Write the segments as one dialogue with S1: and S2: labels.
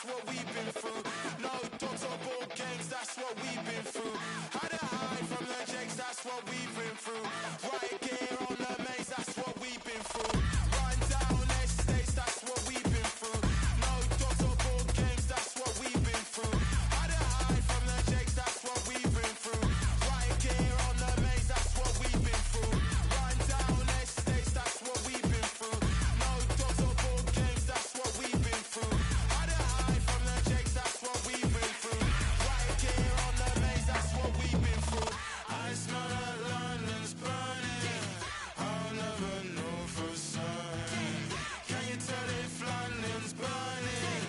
S1: that's what we've been through. No dogs or board games, that's what we've been through. Had to hide from the jakes, that's what we've been through. Right gear on the maze, that's what we've been through. Run down estates, that's what we've been through. No dogs or board games, that's what we've been through. Had to hide from the jakes, that's what we've been through. Right gear on the maze, that's what we've been through. Run down estates, that's what we've been through. No dogs or board games, that's what we've been through. Had to hide from the jakes, that's what we've been through. Right gear on the maze, that's what we've been through. I smell that London's burning. I'll never know for certain. Can you tell if London's burning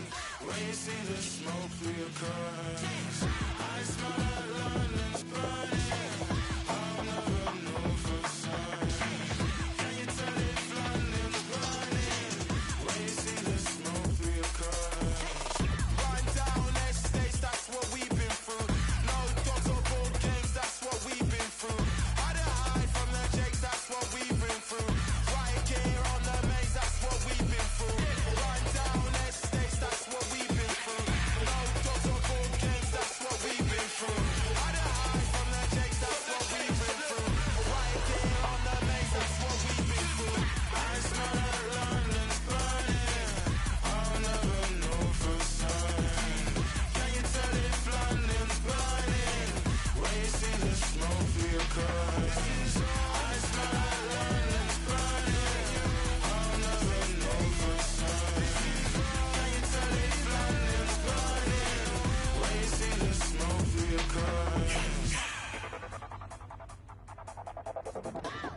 S1: when you see the smoke through your curtains? I smell that London's burning. I'll never know for certain. Can you tell if London's burning when you see the smoke through your curtains? Run down estates, that's what we've been through. No dogs or board games, that's what we've been through. Had to hide from the jakes, that's what we've been through. Right gear on the maze, that's what we've been through. Run down estates, that's what we've been through. No dogs or board games, that's what we've been through. Had to hide from the jakes, that's what we've been through. Right gear on the maze, that's what we've been through. I smell that London's burning. I'll never know for certain. Can you tell if London's burning when you see the smoke through your curtains? I smell that London's burning. I'll never know for certain. Can you tell if London's burning when you see the smoke through your curtains?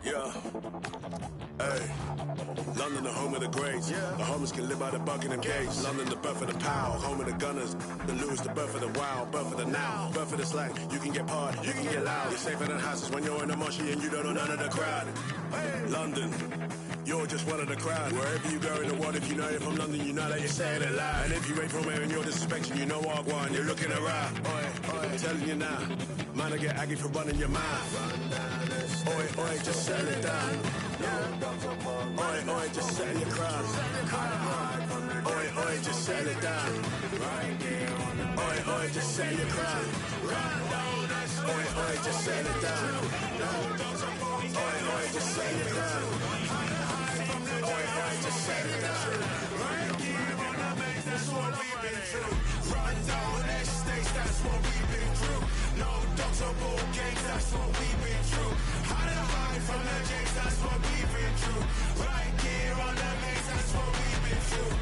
S2: Yeah. Hey. London, the home of the greats. The homies can live by the Buckingham Gates. London, the birth of the power. Home of the gunners. The Lewis, the birth of the wild. Birth of the now. Birth of the slang. You can get hard. You can get loud. You're safer than houses when you're in a moshi and you don't know none of the crowd. London. You're just one of the crowd. Wherever you go in the world, if you know you're from London, you know that you're saying it loud. And if you ain't from here and you're disrespecting, you know what one. You're looking around. Oi, I'm telling you now. Man, I get aggy for running your mouth. Oi, oi, just settle it down. Oi, oi, just settle your crown. Oi, oi, just settle it down. Oi, oi, just settle your crown. Oi, oi, just settle it down. Oi, oi, just settle your crown. Oi, oi, just settle it down.
S1: That's what we've been through. Run down estates, that's what we've been through. No dogs or board games, that's what we've been through. Had to hide from the jakes, that's what we've been through. Right gear on the maze, that's what we've been through.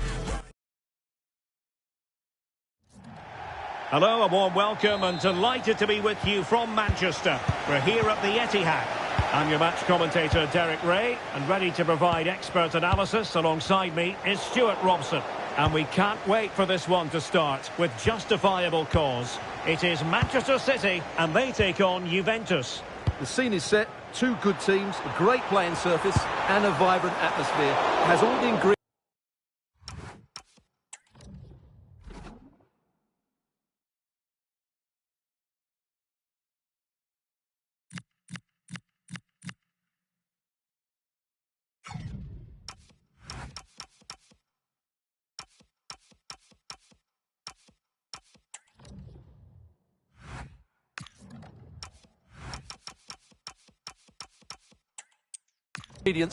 S3: Hello, a warm welcome and delighted to be with you from Manchester. We're here at the Etihad. I'm your match commentator Derek Ray, and ready to provide expert analysis alongside me is Stuart Robson. And we can't wait for this one to start with justifiable cause. It is Manchester City and they take on Juventus.
S4: The scene is set, two good teams, a great playing surface and a vibrant atmosphere. It has all the ingredients.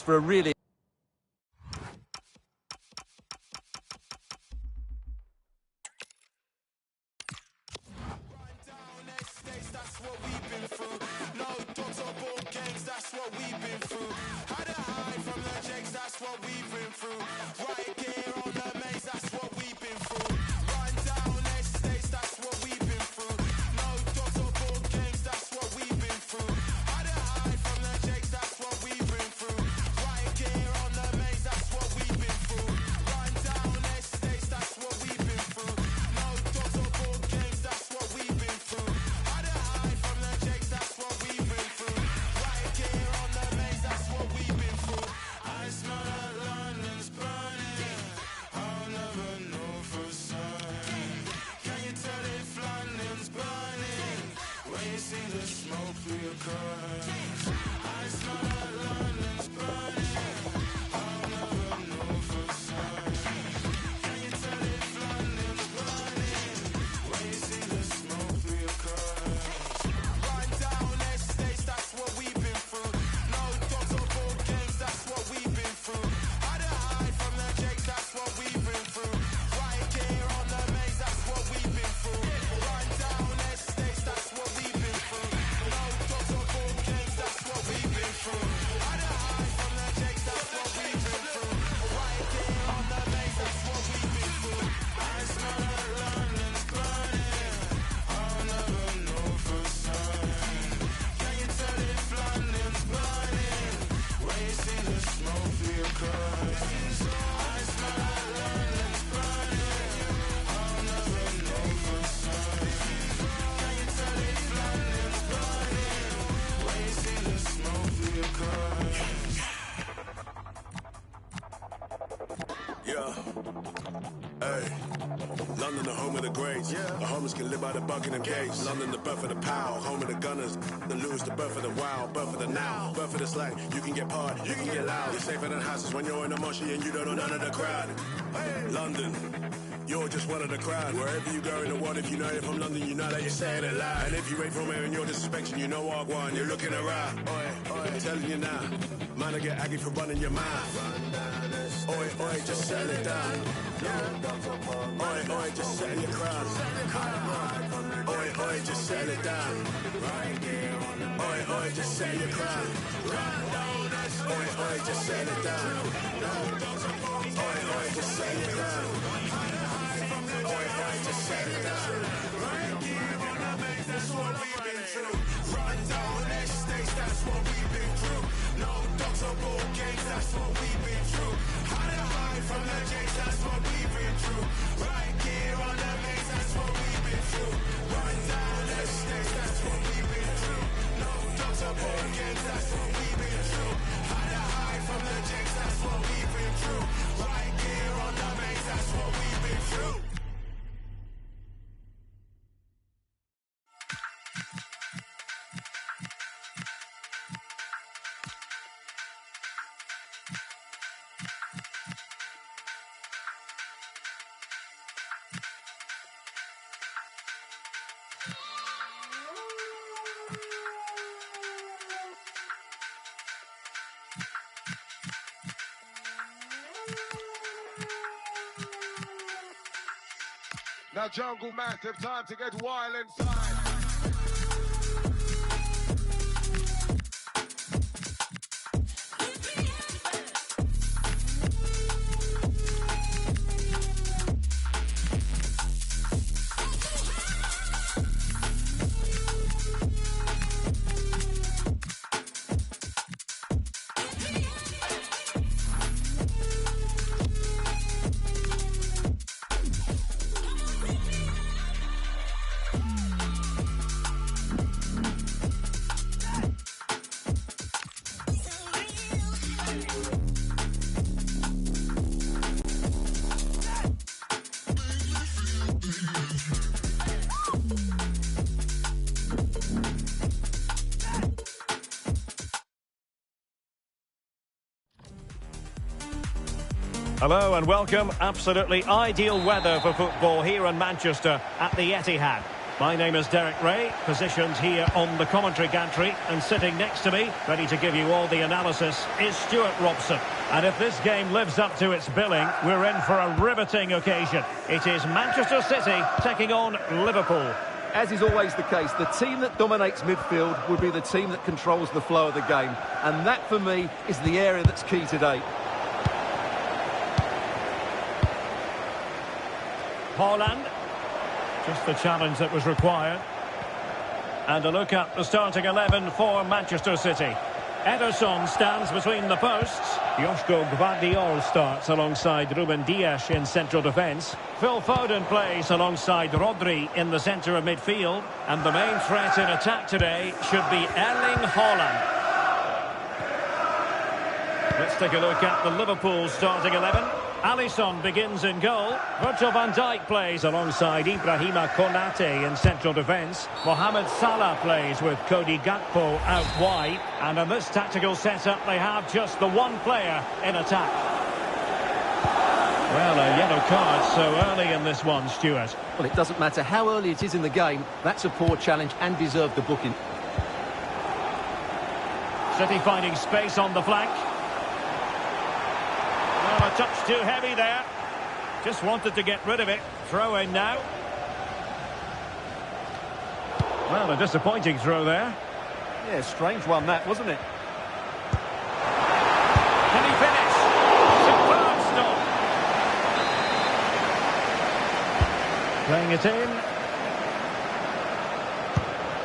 S4: For a really
S1: That's what we've been through. No dogs or board games, that's what we've been through. Had to hide from the jakes, that's what we've been through. Right gear on the maze, that's what we've been through. Run down estates, that's what we've been through. No dogs or board games, that's what we've been through. Had to hide from the jakes, that's what we've been through. Right gear on the maze, that's what we've been through. Run down estates, that's what we've been through. No dogs or board games, that's what we've been through. Had to hide from the jakes, that's what we've been through. Right gear on the maze, that's what we've been through. I smell that London's burning.
S2: Yeah. Hey. London, the home of the greats. Yeah. The homies can live by the Buckingham Gates. London, the birth of the power. Home of the gunners. The Lewis, the birth of the wild. Birth of the now. Birth of the slang. You can get party. You can get loud. You're safer than houses when you're in a moshi and you don't know none of the crowd. Hey. London. You're just one of the crowd. Wherever you go in the world, if you know you're from London, you know that you're saying it loud. And if you ain't from here and you're disrespecting, you know what I want. You're looking around. Oi, oi, I'm telling you now. Man, I get aggy for running your mouth. Oi, oi, just settle it down. Oi, oi, just settle your crown. Oi, oi, just settle it down. Oi, oi, just settle your crown. Oi, oi, just settle it down. Oi, oi, just settle your crown. Oi, oi, just settle it down. That's what we've been through. Run down estates, that's what we've been through. No dogs or ball games, that's what we've been through. Hide to hide from the Jays, that's what we've been through. Right gear on the maze, that's what we've been through. Run down estates, that's what we've been through. No dogs or ball games, that's what we've been through. Hide to hide from the Jays, that's what we've been through. Right gear on the maze, that's what we've been through.
S5: Now Jungle Massive, time to get wild inside.
S3: Hello and welcome. Absolutely ideal weather for football here in Manchester at the Etihad. My name is Derek Ray, positioned here on the commentary gantry, and sitting next to me, ready to give you all the analysis, is Stuart Robson. And if this game lives up to its billing, we're in for a riveting occasion. It is Manchester City taking on Liverpool.
S4: As is always the case, the team that dominates midfield would be the team that controls the flow of the game. And that, for me, is the area that's key today.
S3: Haaland, just the challenge that was required. And a look at the starting 11 for Manchester City. Ederson stands between the posts. Joško Gvardiol starts alongside Ruben Dias in central defence. Phil Foden plays alongside Rodri in the centre of midfield. And the main threat in attack today should be Erling Haaland. Let's take a look at the Liverpool starting 11. Alisson begins in goal. Virgil van Dijk plays alongside Ibrahima Konate in central defence. Mohamed Salah plays with Cody Gakpo out wide. And in this tactical setup, they have just the one player in attack. Well, a yellow card so early in this one, Stuart.
S4: Well, it doesn't matter how early it is in the game. That's a poor challenge and deserved the booking.
S3: City finding space on the flank. A touch too heavy there. Just wanted to get rid of it. Throw in now. Well, a disappointing throw there.
S4: Yeah, strange one that, wasn't it?
S3: Can he finish? Superb stop. Playing it in.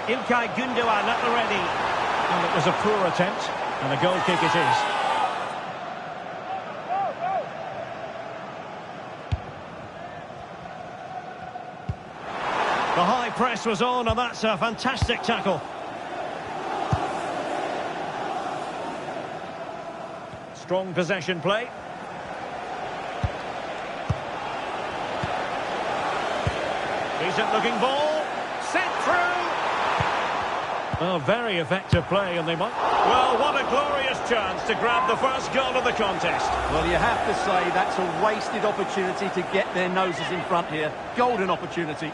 S3: Ilkay Gundogan at the ready. And it was a poor attempt. And a goal kick it is. The high press was on, and that's a fantastic tackle. Strong possession play. Decent looking ball. Sent through. Oh, very effective play, and they might... Well, what a glorious chance to grab the first goal of the contest.
S4: Well, you have to say that's a wasted opportunity to get their noses in front here. Golden opportunity.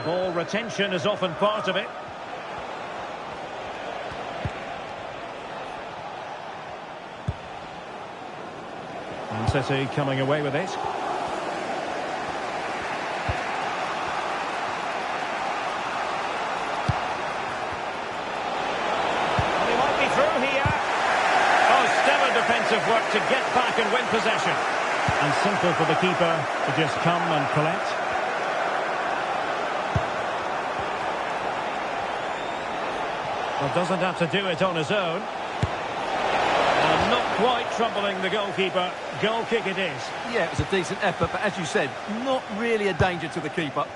S3: Ball retention is often part of it. And City coming away with it. Well, he might be through here. Oh, stellar defensive work to get back and win possession. And simple for the keeper to just come and collect. Well, doesn't have to do it on his own. And not quite troubling the goalkeeper. Goal kick it is.
S4: Yeah, it was a decent effort, but as you said, not really a danger to the keeper.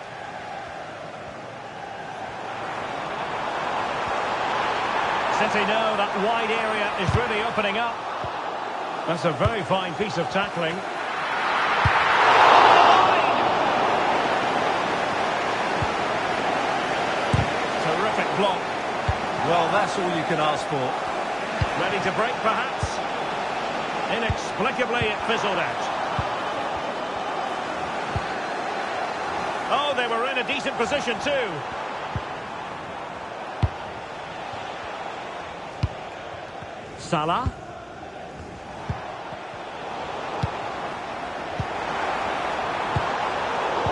S3: City know that wide area is really opening up. That's a very fine piece of tackling. Terrific block.
S4: Well, that's all you can ask for.
S3: Ready to break, perhaps? Inexplicably, it fizzled out. Oh, they were in a decent position, too. Salah.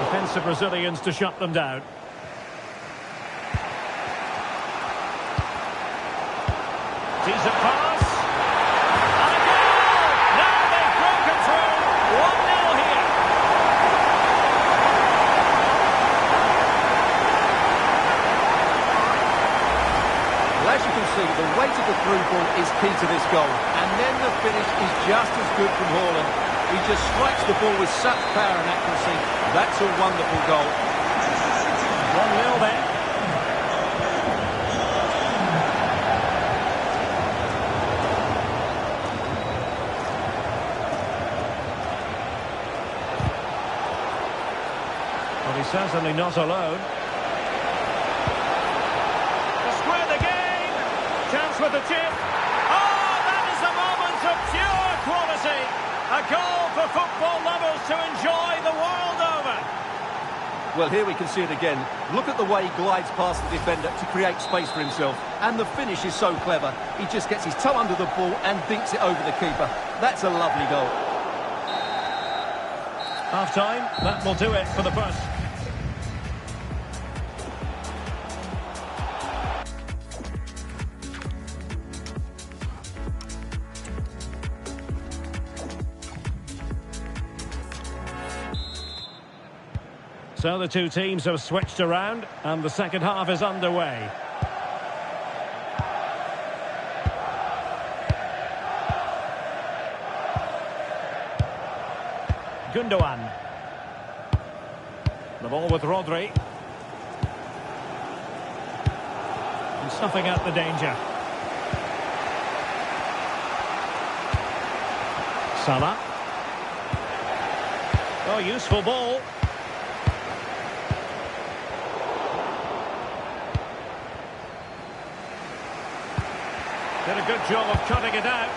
S3: Defensive Brazilians to shut them down. Decent pass. And a goal! Now they've broken through. 1-0 here.
S4: Well, as you can see, the weight of the through ball is key to this goal. And then the finish is just as good from Haaland. He just strikes the ball with such power and accuracy. That's a wonderful goal.
S3: 1-0 then. Well, he's certainly not alone. To square the game. Chance with the chip. Oh, that is a moment of pure quality. A goal for football lovers to enjoy the world over.
S4: Well, here we can see it again. Look at the way he glides past the defender to create space for himself. And the finish is so clever. He just gets his toe under the ball and dinks it over the keeper. That's a lovely goal.
S3: Half-time, that will do it for the first. So the two teams have switched around and the second half is underway. Gundogan. The ball with Rodri. And snuffing out the danger. Salah. Oh, useful ball. Did a good job of cutting it out.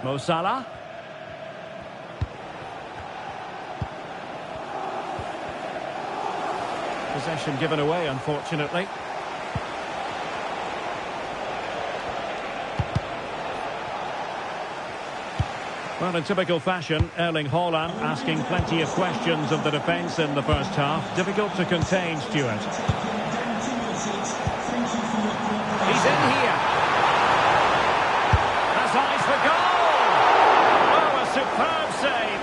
S3: Mo Salah. Possession given away, unfortunately. Well, in typical fashion, Erling Haaland asking plenty of questions of the defence in the first half. Difficult to contain, Stuart. He's in here. Has eyes for goal. Oh, a superb save.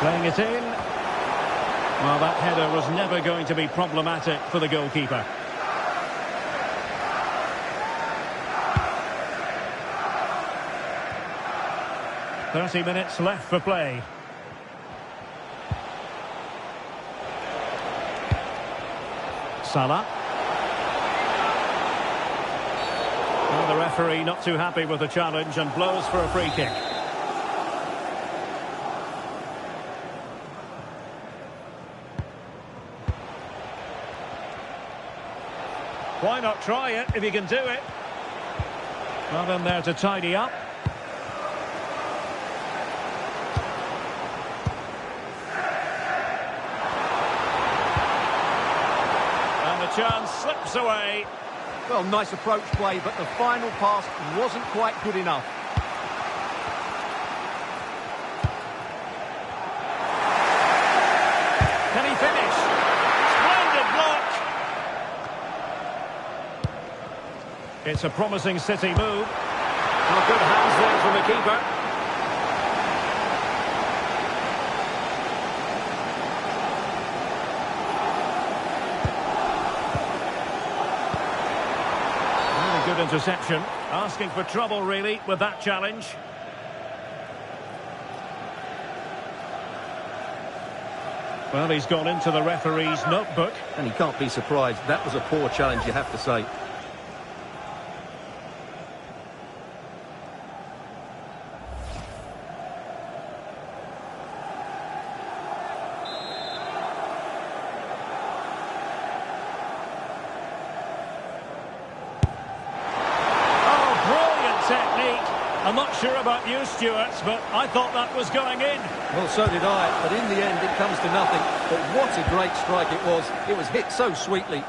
S3: Playing it in. Well, that header was never going to be problematic for the goalkeeper. 30 minutes left for play. Salah. Well, the referee not too happy with the challenge and blows for a free kick. Why not try it if you can do it? Not in there to tidy up. And the chance slips away.
S4: Well, nice approach play, but the final pass wasn't quite good enough.
S3: Can he finish? Splendid block. It's a promising City move. Well, good hands there from the keeper. Really good interception. Asking for trouble, really, with that challenge. Well, he's gone into the referee's notebook.
S4: And he can't be surprised. That was a poor challenge, you have to say.
S3: I'm not sure about you, Stuart, but I thought that was going in.
S4: Well, so did I, but in the end it comes to nothing. But what a great strike it was. It was hit so sweetly.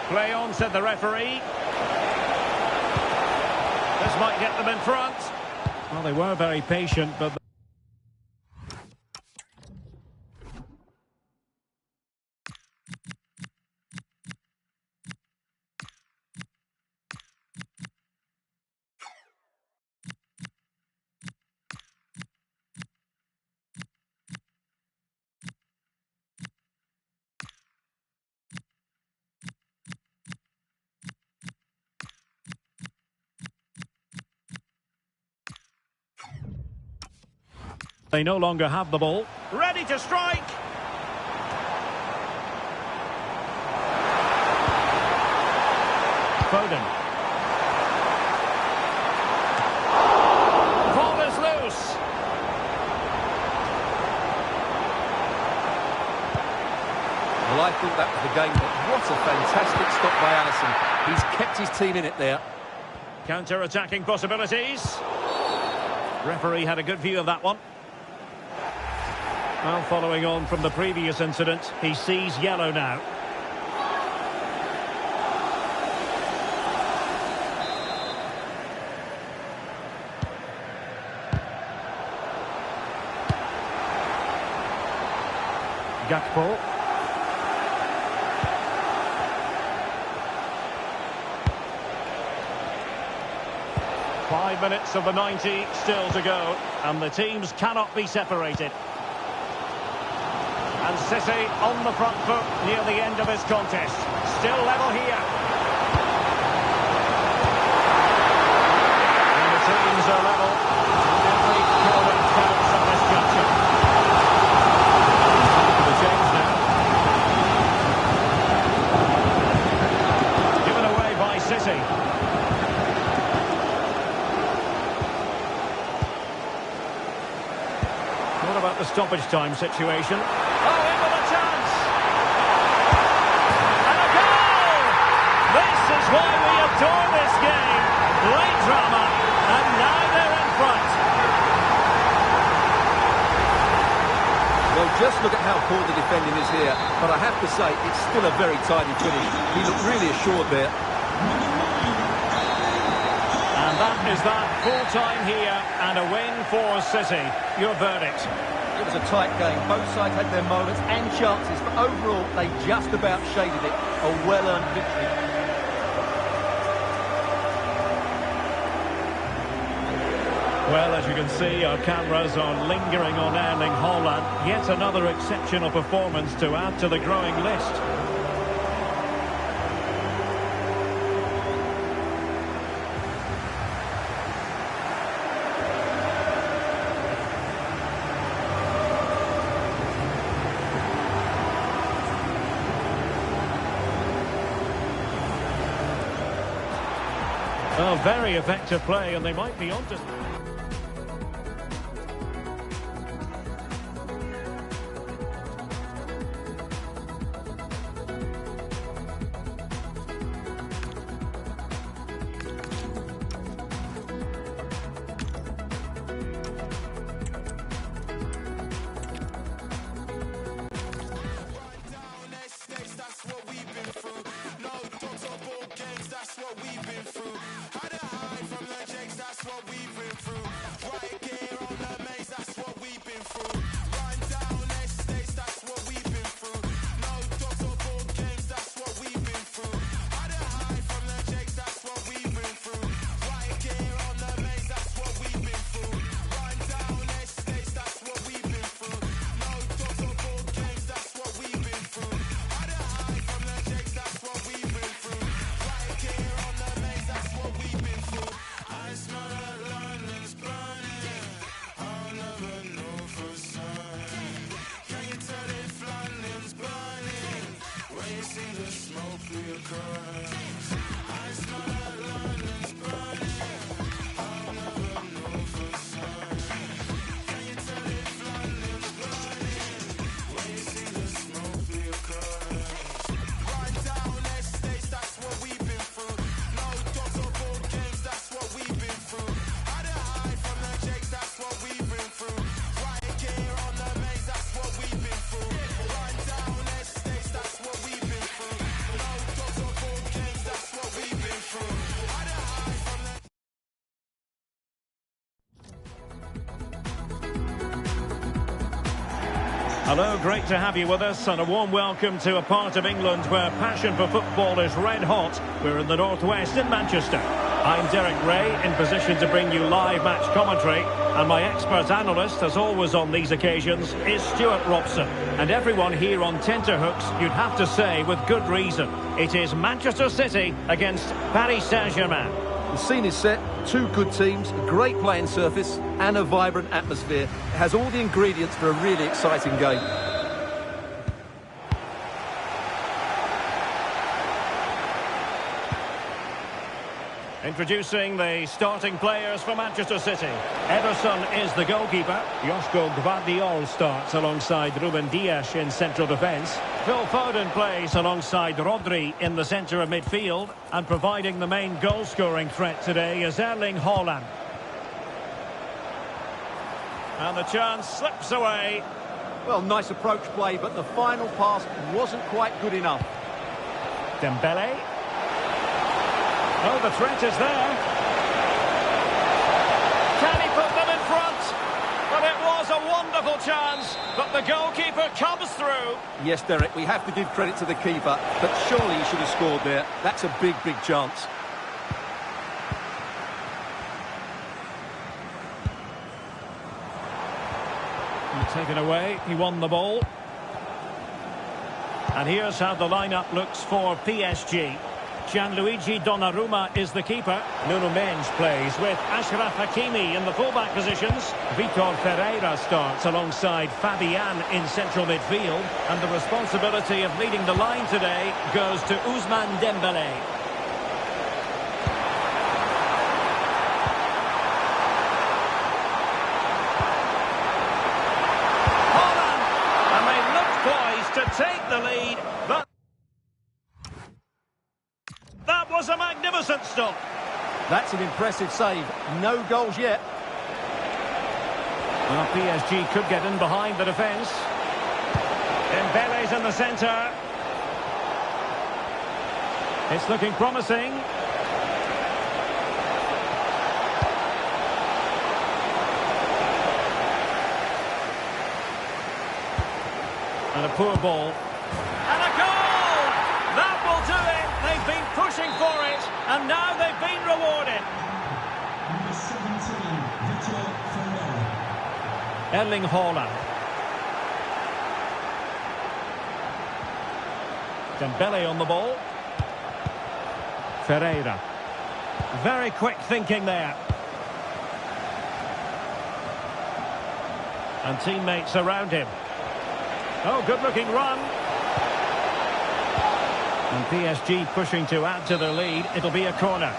S3: Play on, said the referee. This might get them in front. Well, they were very patient, but... They no longer have the ball. Ready to strike! Foden. Ball is loose.
S4: Well, I thought that was the game, but what a fantastic stop by Alisson. He's kept his team in it there.
S3: Counter-attacking possibilities. Referee had a good view of that one. Well, following on from the previous incident, he sees yellow now. Gakpo. Five minutes of the 90 still to go, and the teams cannot be separated. And City on the front foot near the end of this contest. Still level here. And the teams are level. Every corner counts at this juncture. The change now. Given away by City. What about the stoppage time situation? Why we adore this game. Late drama, and now they're in front.
S4: Well, just look at how poor the defending is here. But I have to say, it's still a very tidy finish. He looked really assured there.
S3: And that is that. Full time here, and a win for City. Your verdict?
S4: It was a tight game. Both sides had their moments and chances, but overall, they just about shaded it. A well-earned victory.
S3: Well, as you can see, our cameras are lingering on Erling Haaland. Yet another exceptional performance to add to the growing list. Oh, very effective play, and they might be onto... Hello, great to have you with us, and a warm welcome to a part of England where passion for football is red hot. We're in the northwest in Manchester. I'm Derek Ray, in position to bring you live match commentary, and my expert analyst, as always on these occasions, is Stuart Robson. And everyone here on tenterhooks, you'd have to say with good reason. It is Manchester City against Paris Saint-Germain.
S4: The scene is set, two good teams, a great playing surface and a vibrant atmosphere. It has all the ingredients for a really exciting game.
S3: Introducing the starting players for Manchester City. Ederson is the goalkeeper. Josko Gvardiol starts alongside Ruben Dias in central defence. Phil Foden plays alongside Rodri in the centre of midfield. And providing the main goal-scoring threat today is Erling Haaland. And the chance slips away.
S4: Well, nice approach play, but the final pass wasn't quite good enough.
S3: Dembele. Oh, the threat is there. Can he put them in front? But it was a wonderful chance, but the goalkeeper comes through.
S4: Yes, Derek, we have to give credit to the keeper, but surely he should have scored there. That's a big, big chance.
S3: Taken away, he won the ball. And here's how the lineup looks for PSG. Gianluigi Donnarumma is the keeper. Nuno Mendes plays with Achraf Hakimi in the fullback positions. Vitor Ferreira starts alongside Fabian in central midfield. And the responsibility of leading the line today goes to Ousmane Dembele. Haaland! And they look poised to take the lead, but that was a magnificent stop.
S4: That's an impressive save. No goals yet.
S3: Well, PSG could get in behind the defence. Dembele's in the centre. It's looking promising. And a poor ball. And a goal! That will do it. They've been pushing for it, and now they've been rewarded. Erling Haaland. Dembele on the ball. Ferreira. Very quick thinking there. And teammates around him. Oh, good-looking run. And PSG pushing to add to their lead. It'll be a corner.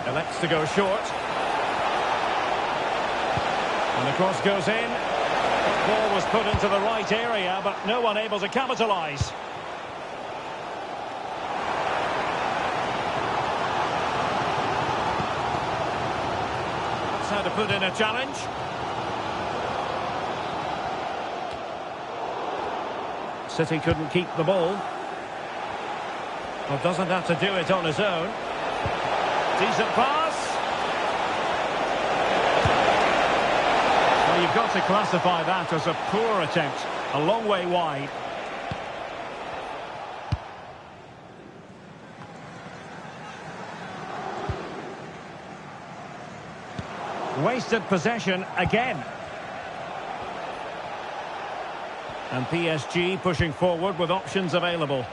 S3: Elects to go short. And the cross goes in. Ball was put into the right area, but no one able to capitalise. That's how to put in a challenge. City couldn't keep the ball. Well, doesn't have to do it on his own. Decent pass. Well, you've got to classify that as a poor attempt. A long way wide. Wasted possession again. And PSG pushing forward with options available.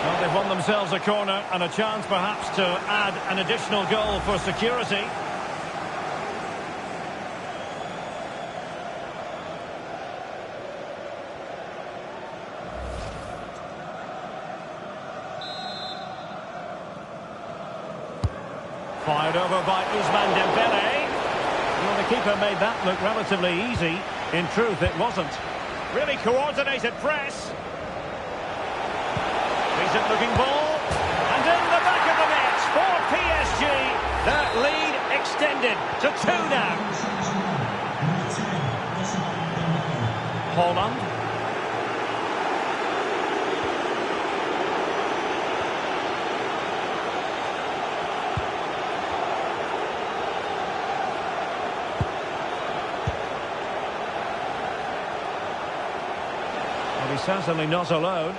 S3: Well, they've won themselves a corner and a chance perhaps to add an additional goal for security. Fired over by Ousmane Dembele. Well, the keeper made that look relatively easy. In truth, it wasn't. Really coordinated press. Decent looking ball. And in the back of the net for PSG. That lead extended to 2 now. Haaland. He's certainly not alone.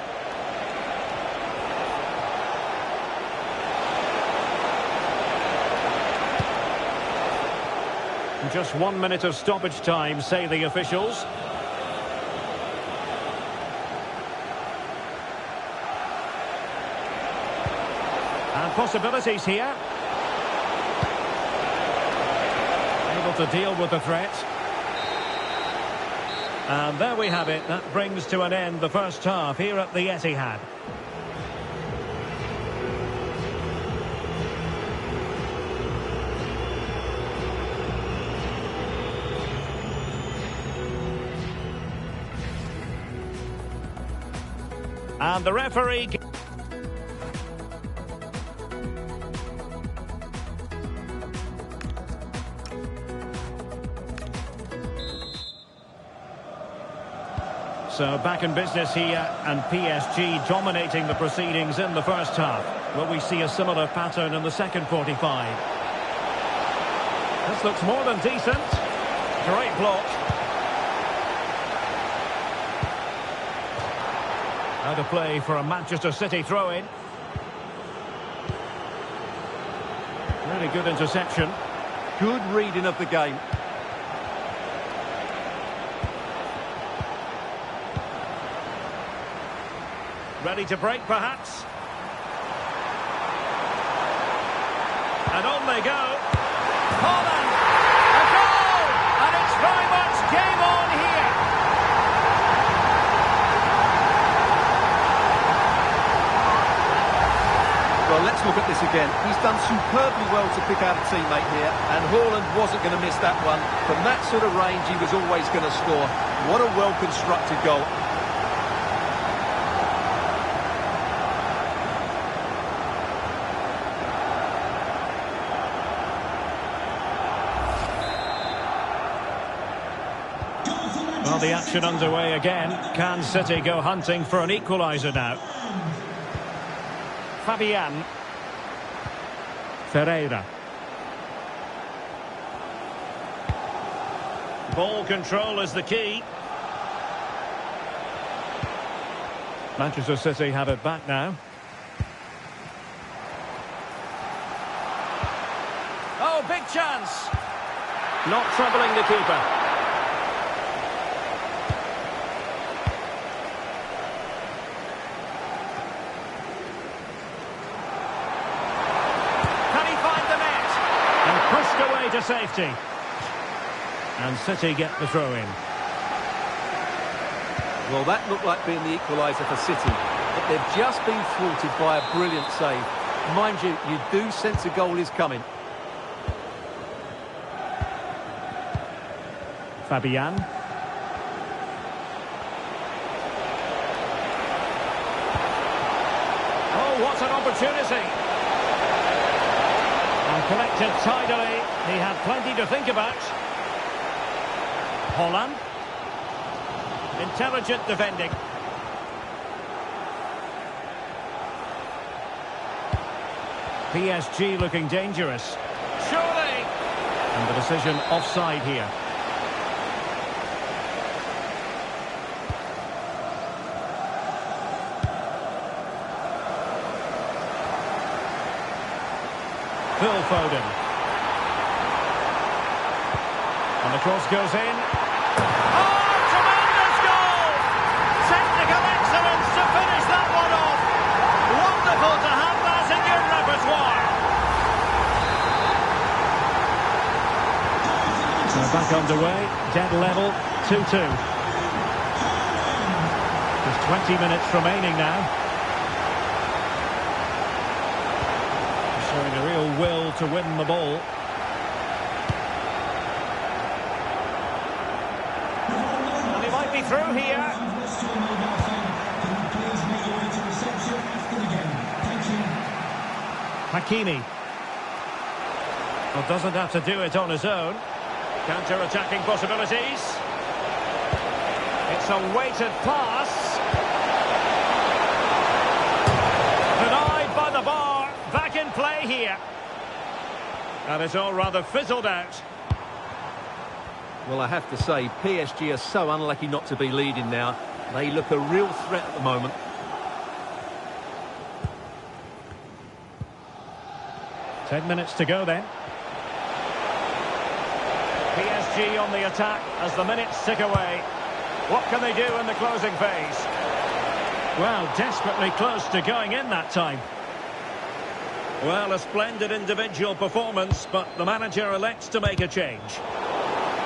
S3: Just 1 minute of stoppage time, say the officials. And possibilities here. Able to deal with the threat. And there we have it. That brings to an end the first half here at the Etihad. And the referee... So back in business here, and PSG dominating the proceedings in the first half. Will we see a similar pattern in the second 45? This looks more than decent. Great block. Out of play for a Manchester City throw-in. Really good interception.
S4: Good reading of the game.
S3: Ready to break, perhaps. And on they go. Haaland! A goal! And it's very much game on here.
S4: Well, let's look at this again. He's done superbly well to pick out a teammate here, and Haaland wasn't going to miss that one. From that sort of range, he was always going to score. What a well-constructed goal.
S3: Well, the action underway again. Can City go hunting for an equaliser now? Fabian. Ferreira. Ball control is the key. Manchester City have it back now. Oh, big chance. Not troubling the keeper. Away to safety. And City get the throw in.
S4: Well, that looked like being the equaliser for City. but they've just been thwarted by a brilliant save. Mind you, you do sense a goal is coming.
S3: Fabian. Oh, what an opportunity. And collected tidily. He had plenty to think about. Holland. Intelligent defending. PSG looking dangerous. Surely! And the decision offside here. Phil Foden. And the cross goes in. Oh, tremendous goal! Technical excellence to finish that one off. Wonderful to have that in your repertoire. So back underway, dead level, 2-2. There's 20 minutes remaining now. Showing a real will to win the ball. And he might be through here. Hakimi. Well, doesn't have to do it on his own. Counter-attacking possibilities. It's a weighted pass. Denied by the bar. Back in play here. And it's all rather fizzled out.
S4: Well, I have to say, PSG are so unlucky not to be leading now. They look a real threat at the moment.
S3: Ten minutes to go then. PSG on the attack as the minutes tick away. What can they do in the closing phase? Well, desperately close to going in that time. Well, a splendid individual performance, but the manager elects to make a change.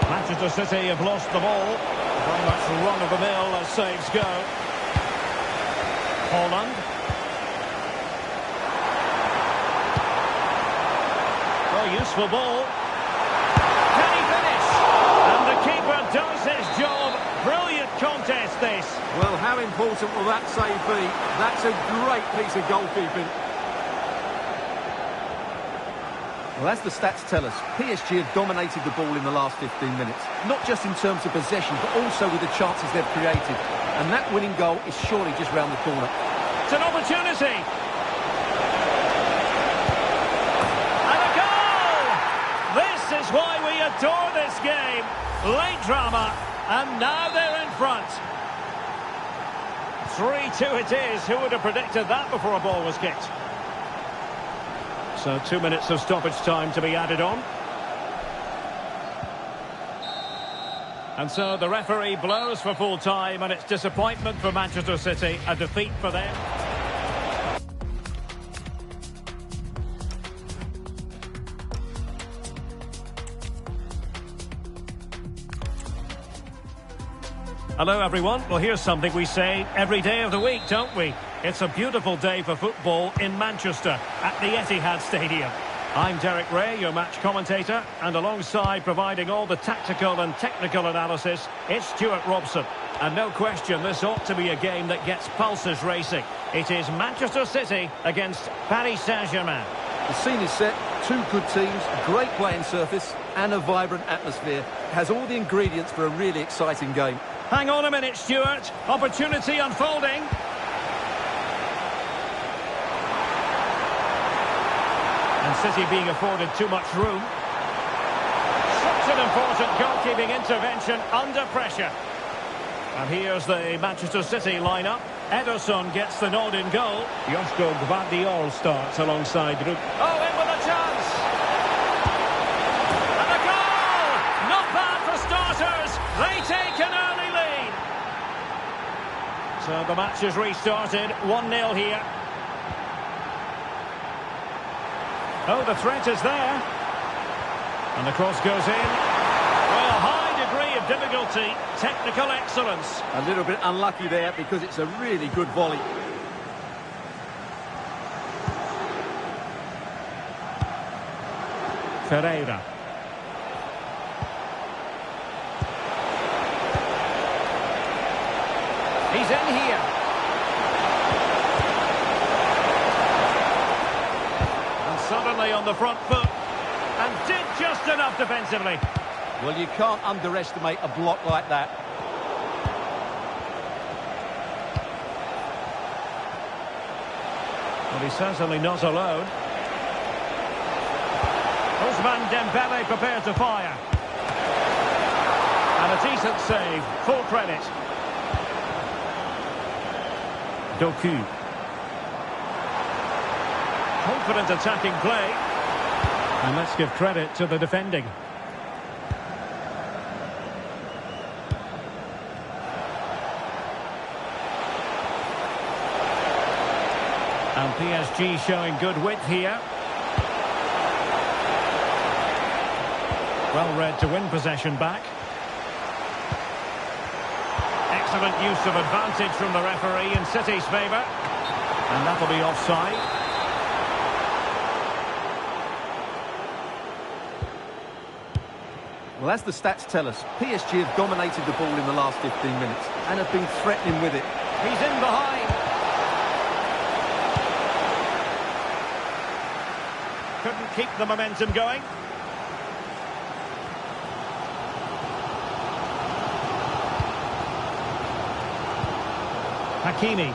S3: Manchester City have lost the ball. Very much run-of-the-mill as saves go. Holland. Oh, useful ball. Can he finish? And the keeper does his job. Brilliant contest, this.
S4: Well, how important will that save be? That's a great piece of goalkeeping. Well, as the stats tell us, PSG have dominated the ball in the last 15 minutes. Not just in terms of possession, but also with the chances they've created. And that winning goal is surely just round the corner.
S3: It's an opportunity. And a goal! This is why we adore this game. Late drama, and now they're in front. 3-2 it is. Who would have predicted that before a ball was kicked? So 2 minutes of stoppage time to be added on. And so the referee blows for full time, and it's disappointment for Manchester City, a defeat for them. Hello everyone. Well, here's something we say every day of the week, don't we? It's a beautiful day for football in Manchester at the Etihad Stadium. I'm Derek Ray, your match commentator, and alongside providing all the tactical and technical analysis, it's Stuart Robson. And no question, this ought to be a game that gets pulses racing. It is Manchester City against Paris Saint-Germain.
S4: The scene is set, two good teams, great playing surface, and a vibrant atmosphere. It has all the ingredients for a really exciting game.
S3: Hang on a minute, Stuart. Opportunity unfolding. And City being afforded too much room. Such an important goalkeeping intervention under pressure. And here's the Manchester City lineup. Ederson gets the nod in goal. Josko Gvardiol starts alongside Ruud. Oh, in with a chance! And a goal! Not bad for starters. They take an early lead. So the match is restarted. 1-0 here. Oh, the threat is there. And the cross goes in. Well, high degree of difficulty. Technical excellence.
S4: A little bit unlucky there because it's a really good volley.
S3: Ferreira. He's in here. And suddenly on the front foot. And did just enough defensively.
S4: Well, you can't underestimate a block like that.
S3: Well, he's certainly not alone. Ousmane Dembele prepared to fire. And a decent save. Full credit. Doku. Confident attacking play. And let's give credit to the defending. And PSG showing good width here. Well read to win possession back. Excellent use of advantage from the referee in City's favour. And that'll be offside.
S4: Well, as the stats tell us, PSG have dominated the ball in the last 15 minutes and have been threatening with it.
S3: He's in behind. Couldn't keep the momentum going. Hakimi.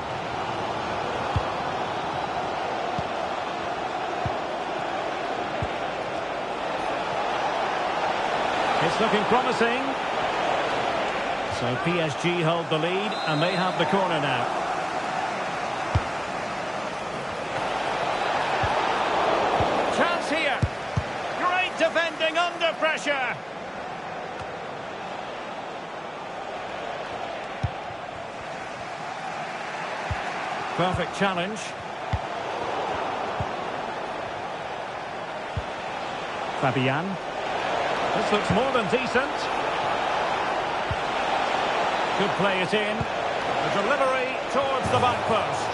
S3: It's looking promising. So PSG hold the lead and they have the corner now. Chance here. Great defending under pressure. Perfect challenge. Fabian. This looks more than decent. Could play it in. The delivery towards the back post.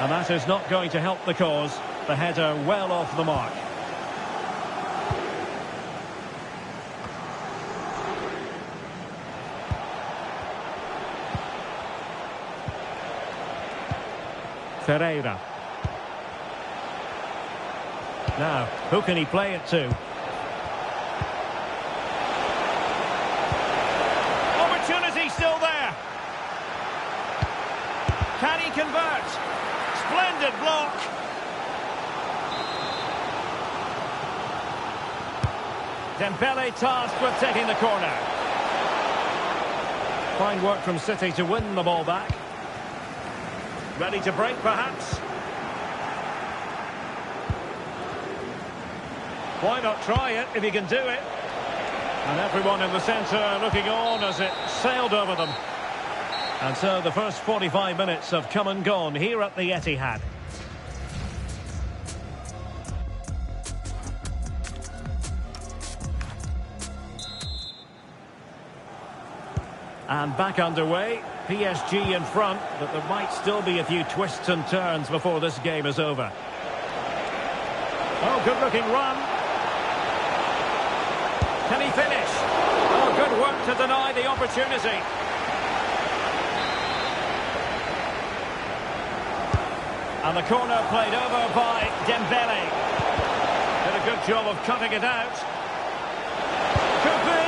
S3: And that is not going to help the cause. The header well off the mark. Ferreira. Now, who can he play it to? Opportunity still there. Can he convert? Splendid block. Dembele tasked with taking the corner. Fine work from City to win the ball back. Ready to break, perhaps? Why not try it if you can do it? And everyone in the centre looking on as it sailed over them. And so the first 45 minutes have come and gone here at the Etihad. And back underway. PSG in front, but there might still be a few twists and turns before this game is over. Oh, good-looking run. Can he finish? Oh, good work to deny the opportunity. And the corner played over by Dembele. Did a good job of cutting it out. Could be.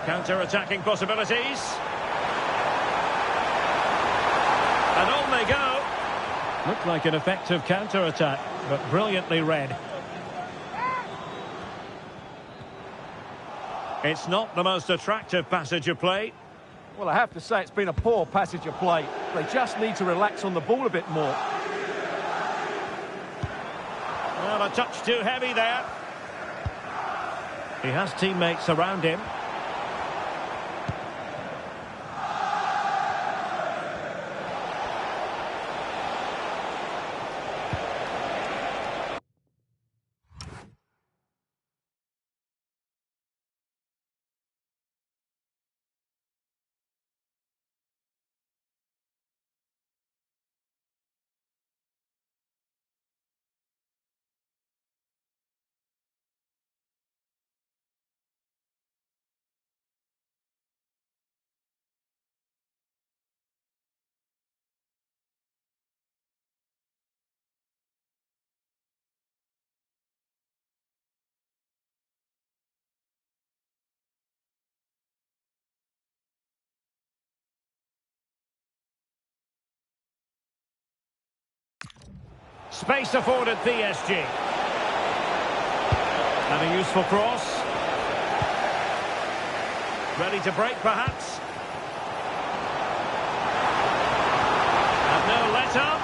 S3: Counter-attacking possibilities. And on they go. Looked like an effective counter-attack, but brilliantly read. It's not the most attractive passage of play.
S4: Well, I have to say it's been a poor passage of play. They just need to relax on the ball a bit more.
S3: Well, a touch too heavy there. He has teammates around him. Space afforded PSG. And a useful cross. Ready to break, perhaps. And no let-up.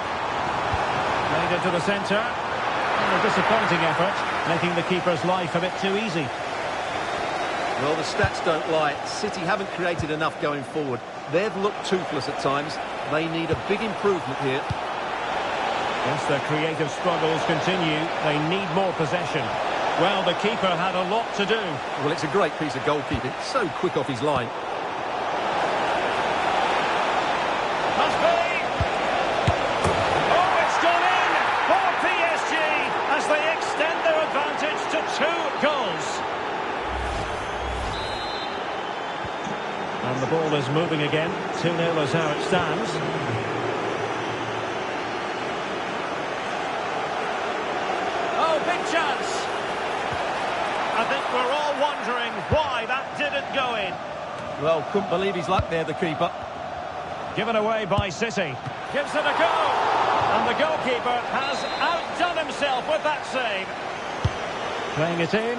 S3: Played into the centre. A disappointing effort, making the keeper's life a bit too easy.
S4: Well, the stats don't lie. City haven't created enough going forward. They've looked toothless at times. They need a big improvement here.
S3: Yes, their creative struggles continue. They need more possession. Well, the keeper had a lot to do.
S4: Well, it's a great piece of goalkeeping. So quick off his line.
S3: Must be! Oh, it's gone in for PSG as they extend their advantage to 2 goals. And the ball is moving again. 2-0 is how it stands. Oh, big chance! I think we're all wondering why that didn't go in.
S4: Well, couldn't believe his luck there, the keeper.
S3: Given away by City. Gives it a go. And the goalkeeper has outdone himself with that save. Playing it in.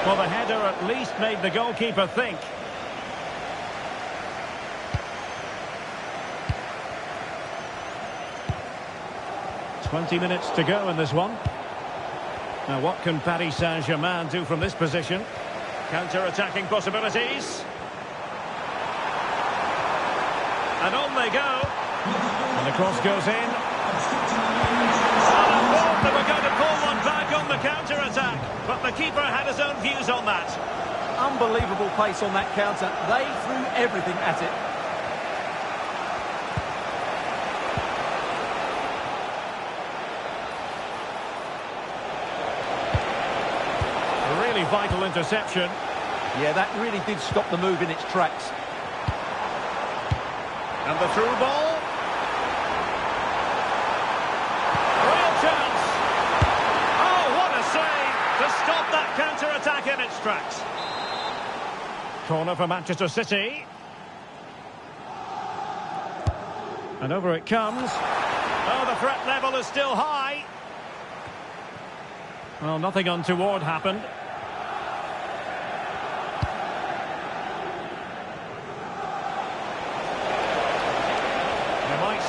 S3: Well, the header at least made the goalkeeper think. "20 minutes to go in this one. Now, what can Paris Saint-Germain do from this position? Counter-attacking possibilities. And on they go. And the cross goes in. And I thought they were going to pull one back on the counter-attack. But the keeper had his own views on that.
S4: Unbelievable pace on that counter. They threw everything at it.
S3: Really vital interception.
S4: Yeah, that really did stop the move in its tracks.
S3: And the through ball. Real chance. Oh, what a save to stop that counter-attack in its tracks. Corner for Manchester City. And over it comes. Oh, the threat level is still high. Well, nothing untoward happened.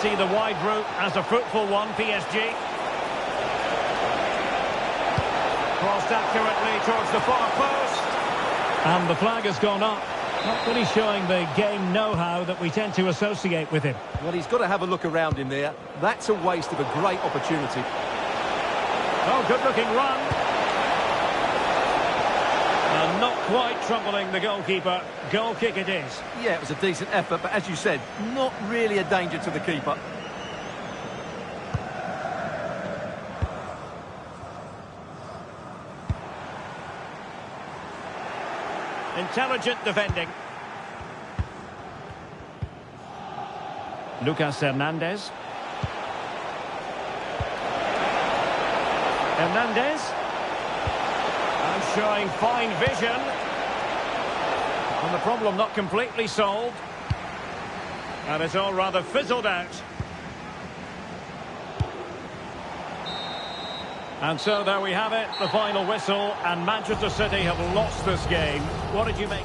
S3: See the wide route as a fruitful one, PSG. Crossed accurately towards the far post. And the flag has gone up. Not really showing the game know-how that we tend to associate with him.
S4: Well, he's got to have a look around him there. That's a waste of a great opportunity.
S3: Oh, good-looking run. And not quite troubling the goalkeeper. Goal kick it is.
S4: Yeah, it was a decent effort, but as you said, not really a danger to the keeper.
S3: Intelligent defending. Lucas Hernandez. Hernandez. And showing fine vision. And the problem not completely solved. And it's all rather fizzled out. And so there we have it, the final whistle, and Manchester City have lost this game. What did you make?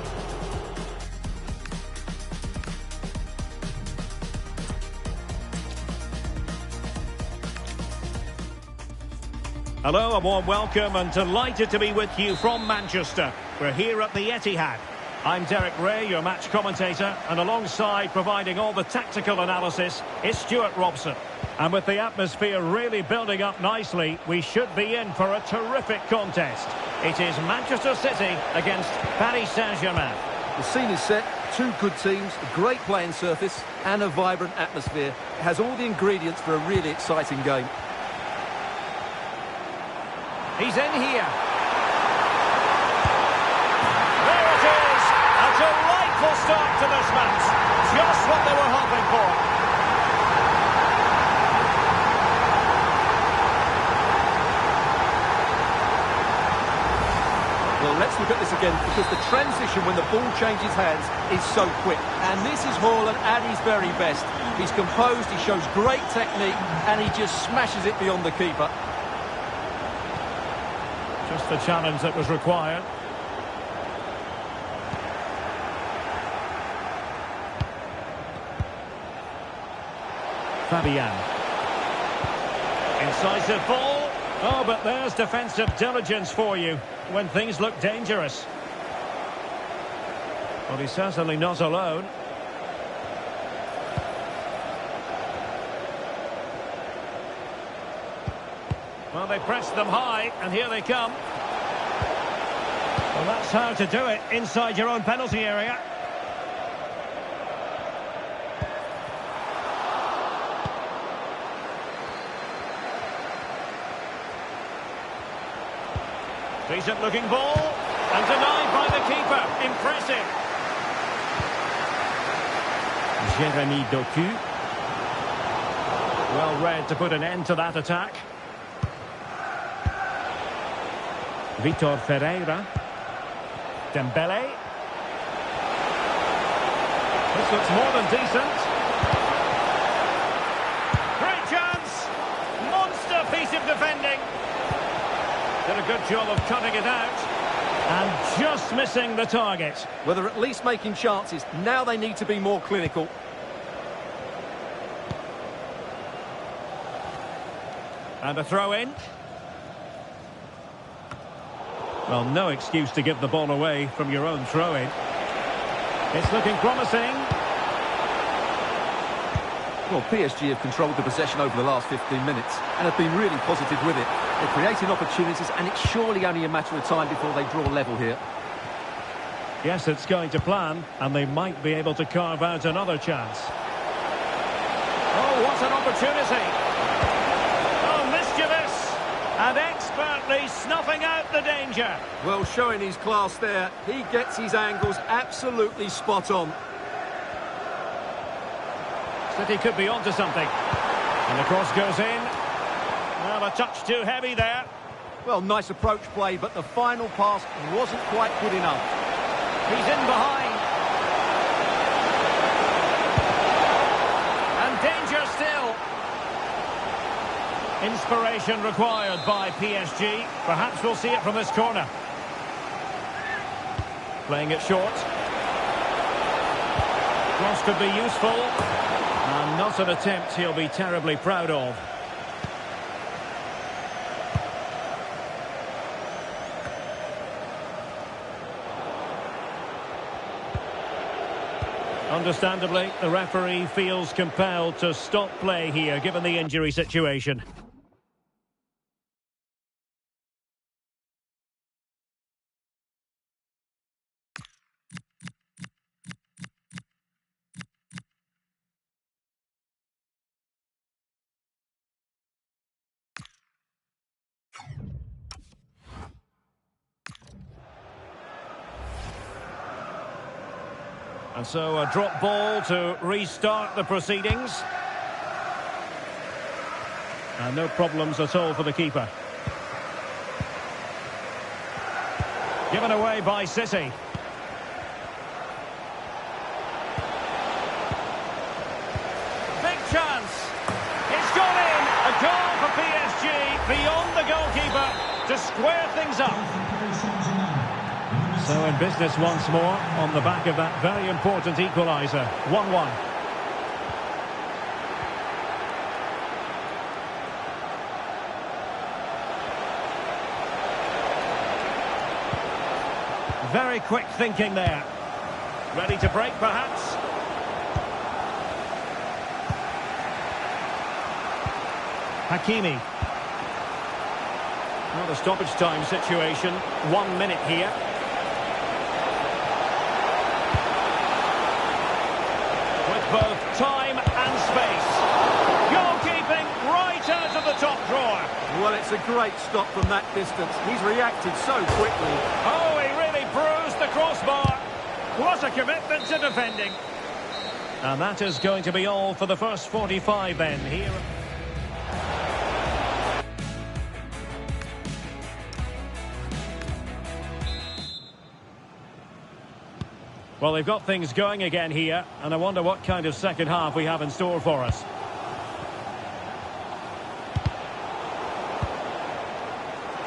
S3: Hello, a warm welcome and delighted to be with you from Manchester. We're here at the Etihad. I'm Derek Ray, your match commentator, and alongside providing all the tactical analysis is Stuart Robson. And with the atmosphere really building up nicely, we should be in for a terrific contest. It is Manchester City against Paris Saint-Germain.
S4: The scene is set, two good teams, a great playing surface and a vibrant atmosphere. It has all the ingredients for a really exciting game.
S3: He's in here. There it is! A delightful start to this match. Just what they were hoping for.
S4: Well, let's look at this again, because the transition when the ball changes hands is so quick. And this is Haaland at his very best. He's composed, he shows great technique, and he just smashes it beyond the keeper.
S3: Just the challenge that was required. Fabian. Incisive ball. Oh, but there's defensive diligence for you when things look dangerous. Well, he's certainly not alone. Well, they pressed them high, and here they come. Well, that's how to do it inside your own penalty area. Decent looking ball, and denied by the keeper. Impressive. Jérémy Doku. Well read to put an end to that attack. Vitor Ferreira. Dembele. This looks more than decent. Great chance. Monster piece of defending. Did a good job of cutting it out. And just missing the target.
S4: Well, they're at least making chances. Now they need to be more clinical.
S3: And a throw in. Well, no excuse to give the ball away from your own throw-in. It's looking promising.
S4: Well, PSG have controlled the possession over the last 15 minutes and have been really positive with it. They're creating opportunities, and it's surely only a matter of time before they draw level here.
S3: Yes, it's going to plan, and they might be able to carve out another chance. Oh, what an opportunity! Oh, mischievous! And expertly snuffing out the danger.
S4: Well, showing his class there. He gets his angles absolutely spot on.
S3: City could be onto something. And the cross goes in. Well, a touch too heavy there.
S4: Well, nice approach play, but the final pass wasn't quite good enough.
S3: He's in behind. And danger still. Inspiration required by PSG. Perhaps we'll see it from this corner. Playing it short. Cross could be useful. And not an attempt he'll be terribly proud of. Understandably, the referee feels compelled to stop play here, given the injury situation. And so a drop ball to restart the proceedings. And no problems at all for the keeper. Given away by City. Big chance. It's gone in. A goal for PSG beyond the goalkeeper to square things up. So in business once more on the back of that very important equaliser. 1-1. Very quick thinking there. Ready to break perhaps. Hakimi. Well, the stoppage time situation. 1 minute here. Both time and space. Goalkeeping right out of the top drawer.
S4: Well, it's a great stop from that distance. He's reacted so quickly.
S3: Oh, he really bruised the crossbar. What a commitment to defending. And that is going to be all for the first 45 then here. Well, they've got things going again here, and I wonder what kind of second half we have in store for us.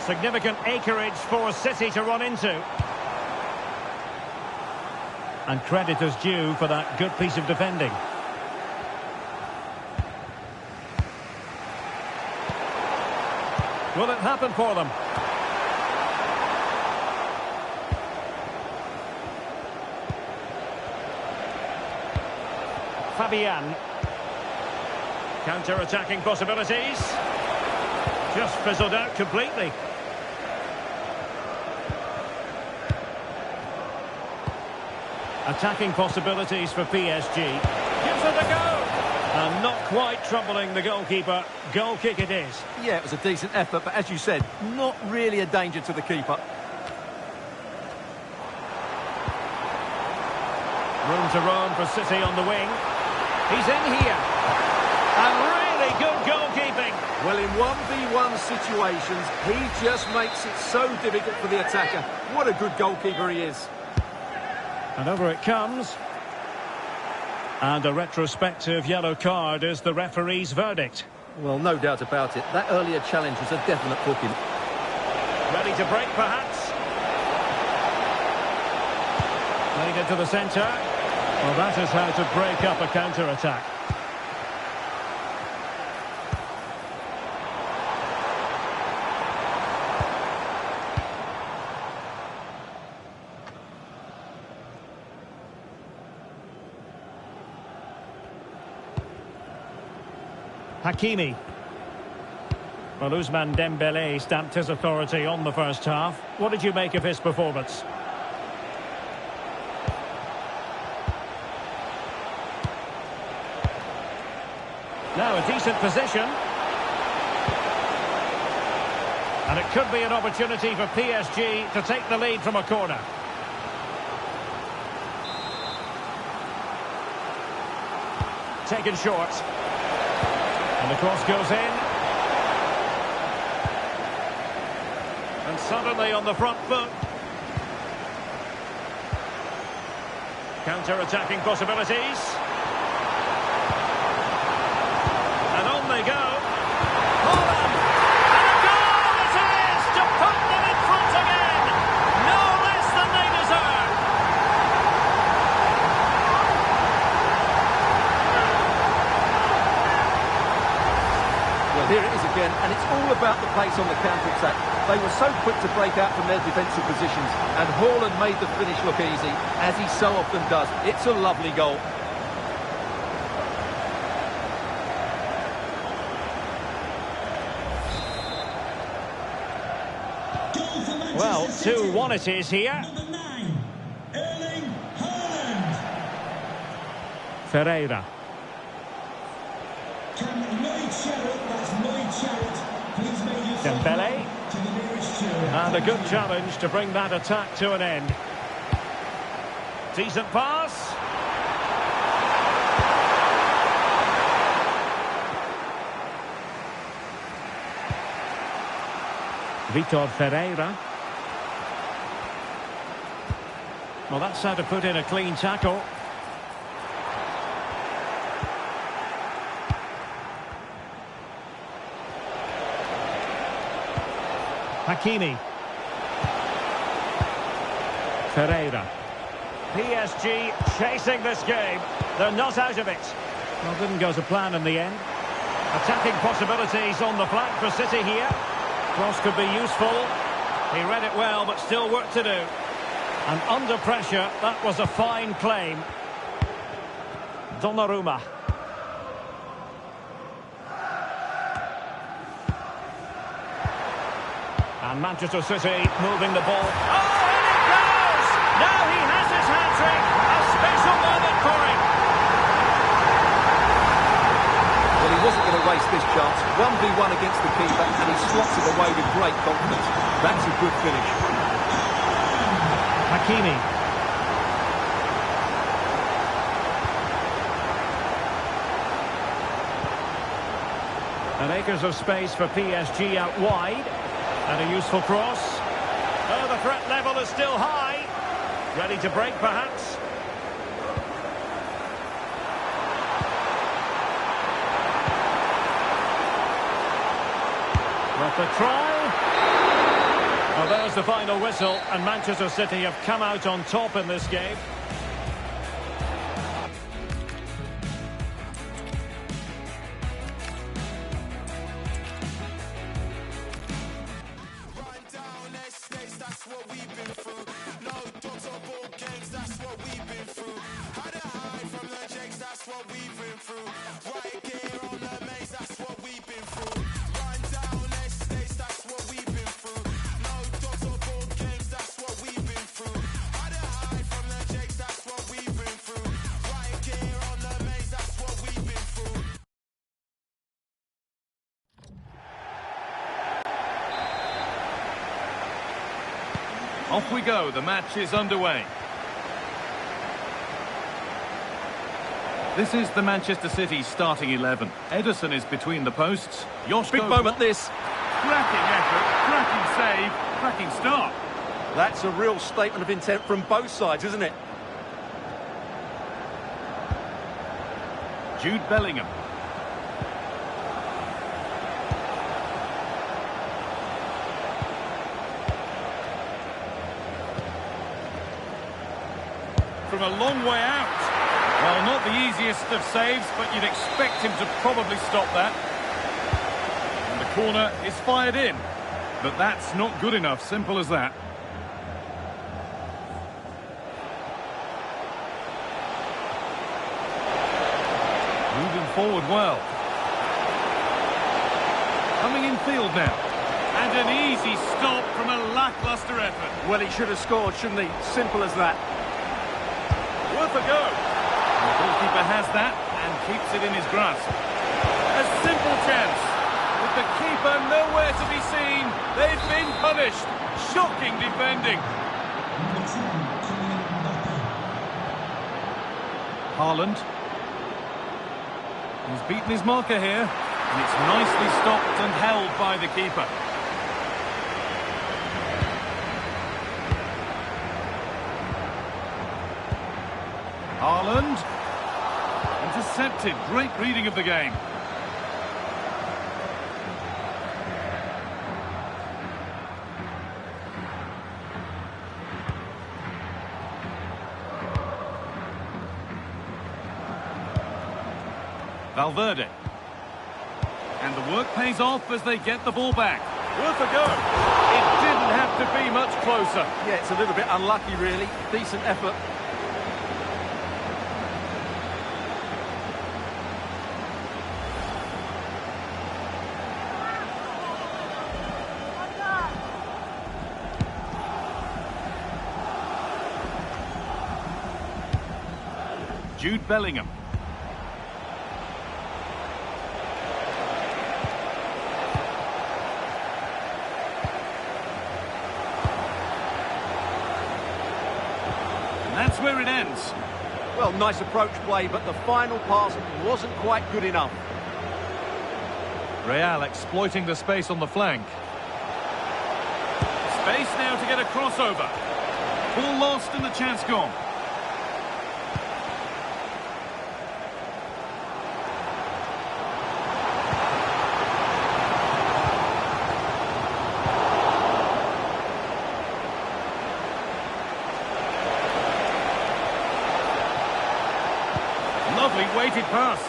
S3: Significant acreage for City to run into. And credit is due for that good piece of defending. Will it happen for them? Fabian. Counter-attacking possibilities. Just fizzled out completely. Attacking possibilities for PSG. Gives it a go. And not quite troubling the goalkeeper. Goal kick it is.
S4: Yeah, it was a decent effort, but as you said, not really a danger to the keeper.
S3: Room to roam for City on the wing. He's in here. And really good goalkeeping.
S4: Well, in 1v1 situations, he just makes it so difficult for the attacker. What a good goalkeeper he is.
S3: And over it comes. And a retrospective yellow card is the referee's verdict.
S4: Well, no doubt about it. That earlier challenge was a definite booking.
S3: Ready to break, perhaps. Played into the centre. Well, that is how to break up a counter-attack. Hakimi. Well, Ousmane Dembélé stamped his authority on the first half. What did you make of his performance? Now a decent position. And it could be an opportunity for PSG to take the lead from a corner. Taken short. And the cross goes in. And suddenly on the front foot. Counter-attacking possibilities. And on they go. Holland! And a goal it is to put them in front again! No less than they deserve!
S4: Well, here it is again, and it's all about the pace on the counter-attack. They were so quick to break out from their defensive positions, and Haaland made the finish look easy, as he so often does. It's a lovely goal.
S3: Well, 2-1 it is here.
S6: Number 9, Erling Haaland.
S3: Ferreira.
S6: Can Lloyd Sherritt, that's Lloyd Sherritt, please make yourself
S3: Dembele.
S6: to the nearest chair.
S3: And a good challenge to bring that attack to an end. Decent pass. Vitor Ferreira. Well, that's how to put in a clean tackle. Hakimi. Ferreira. PSG chasing this game. They're not out of it. Well, didn't go to plan in the end. Attacking possibilities on the flank for City here. Cross could be useful. He read it well, but still work to do. And under pressure, that was a fine claim. Donnarumma. And Manchester City moving the ball. Oh, and it goes! Now he has his hat-trick. A special moment for him.
S4: Well, he wasn't going to waste this chance. 1v1 against the keeper, and he slots it away with great confidence. That's a good finish.
S3: Hakimi. And acres of space for PSG out wide. And a useful cross. Oh, the threat level is still high. Ready to break, perhaps. Worth a try. Well, there's the final whistle, and Manchester City have come out on top in this game.
S1: Run down estates, that's what we've been through. No dogs or ball games, that's what we've been through. Had to hide from the jakes, that's what we've been through. Right gear on the maze, that's what we've been through. Run down estates, that's what we've been through. No dogs or ball games, that's what we've been through. Had to hide from the jakes, that's what we've been through. Right gear on the maze, that's what we've been through.
S4: Off we go, the match is underway. This is the Manchester City starting 11. Ederson is between the posts.
S7: Big moment this.
S4: Cracking effort, cracking save, cracking start.
S7: That's a real statement of intent from both sides, isn't it?
S4: Jude Bellingham. From a long way out. Well, not the easiest of saves, but you'd expect him to probably stop that. And the corner is fired in. But that's not good enough, simple as that. Moving forward well. Coming in field now. And an easy stop from a lacklustre effort.
S7: Well, he should have scored, shouldn't he? Simple as that.
S4: Worth a go. The goalkeeper has that and keeps it in his grasp. A simple chance. With the keeper nowhere to be seen, they've been punished. Shocking defending. Haaland. He's beaten his marker here. And it's nicely stopped and held by the keeper. Haaland. Intercepted. Great reading of the game. Valverde. And the work pays off as they get the ball back. Worth a go. It didn't have to be much closer.
S7: Yeah, it's a little bit unlucky, really. Decent effort.
S4: Jude Bellingham. And that's where it ends.
S7: Well, nice approach play, but the final pass wasn't quite good enough.
S4: Real exploiting the space on the flank. Space now to get a crossover. Ball lost and the chance gone. Lovely weighted pass.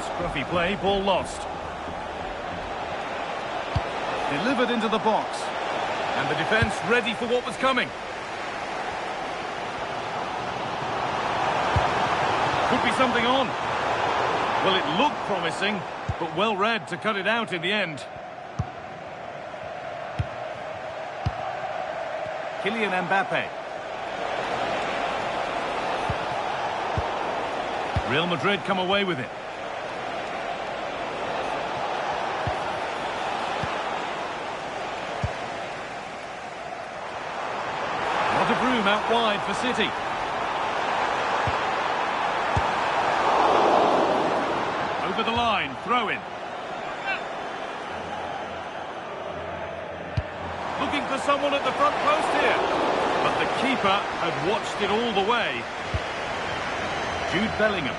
S4: Scruffy play, ball lost. Delivered into the box. And the defence ready for what was coming. Could be something on. Well, it looked promising, but well read to cut it out in the end. Kylian Mbappe. Real Madrid come away with it. Lot of room out wide for City. Over the line, throw in. Looking for someone at the front post here. But the keeper had watched it all the way
S8: Jude Bellingham.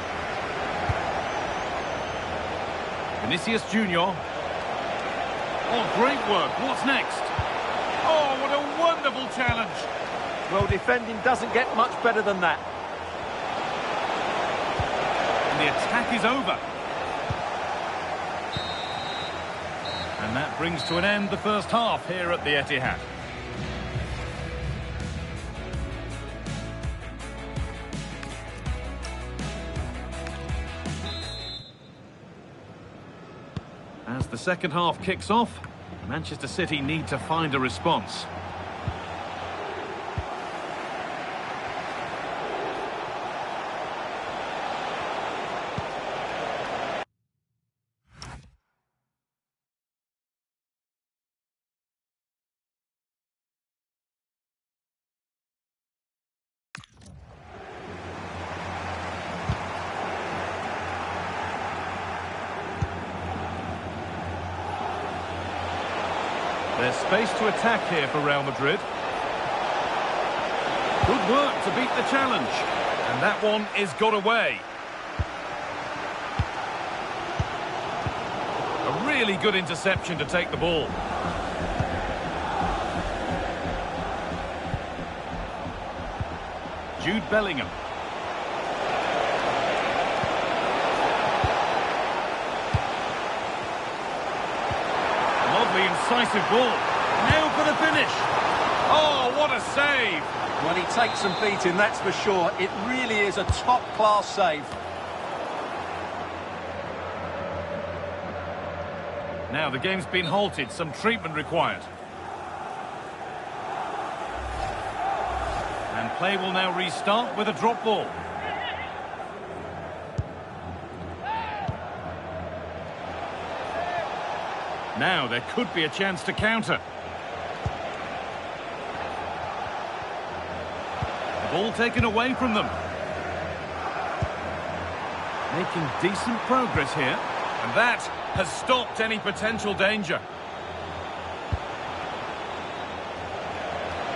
S8: Vinicius Junior. Oh, great work. What's next? Oh, what a wonderful challenge.
S7: Well, defending doesn't get much better than that.
S8: And the attack is over. And that brings to an end the first half here at the Etihad. As the second half kicks off, Manchester City need to find a response. There's space to attack here for Real Madrid. Good work to beat the challenge. And that one is got away. A really good interception to take the ball. Jude Bellingham. Lovely incisive ball. Now for the finish. Oh, what a save.
S7: When he takes some beating, that's for sure. It really is a top-class save.
S8: Now the game's been halted. Some treatment required. And play will now restart with a drop ball. Now there could be a chance to counter. The ball taken away from them. Making decent progress here. And that has stopped any potential danger.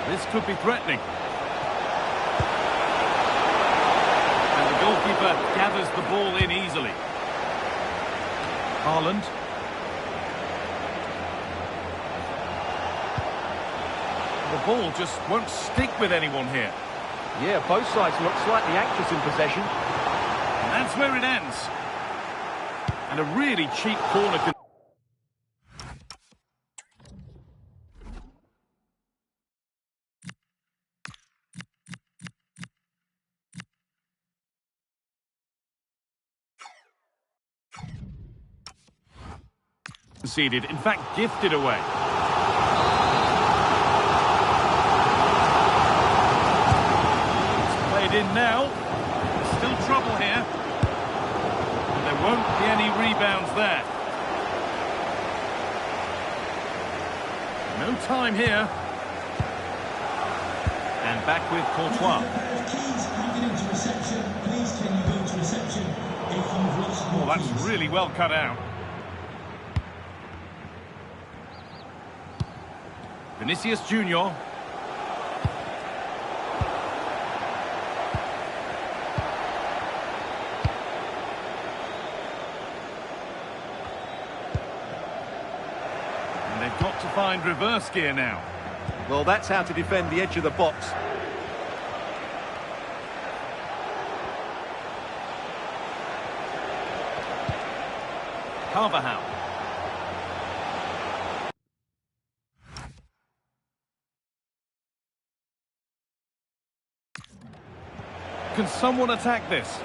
S8: This could be threatening. And the goalkeeper gathers the ball in easily. Haaland. The ball just won't stick with anyone here.
S7: Yeah, both sides look slightly anxious in possession.
S8: And that's where it ends. And a really cheap corner. Conceded, in fact, gifted away. In now, still trouble here, and there won't be any rebounds there. No time here, and back with Courtois. Oh, that's really well cut out. Vinicius Junior. They've got to find reverse gear now.
S7: Well, that's how to defend the edge of the box.
S8: Carvajal. Can someone attack this?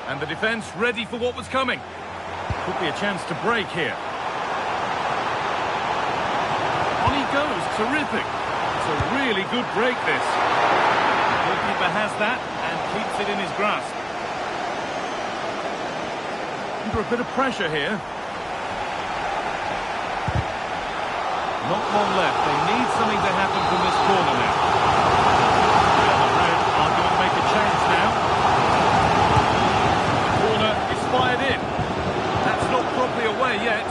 S8: And the defence ready for what was coming. Could be a chance to break here. On he goes, terrific. It's a really good break, this. The goalkeeper has that and keeps it in his grasp. Under a bit of pressure here. Not long left. They need something to happen from this corner now. Real Madrid are going to make a change now. The corner is fired in. That's not properly away yet.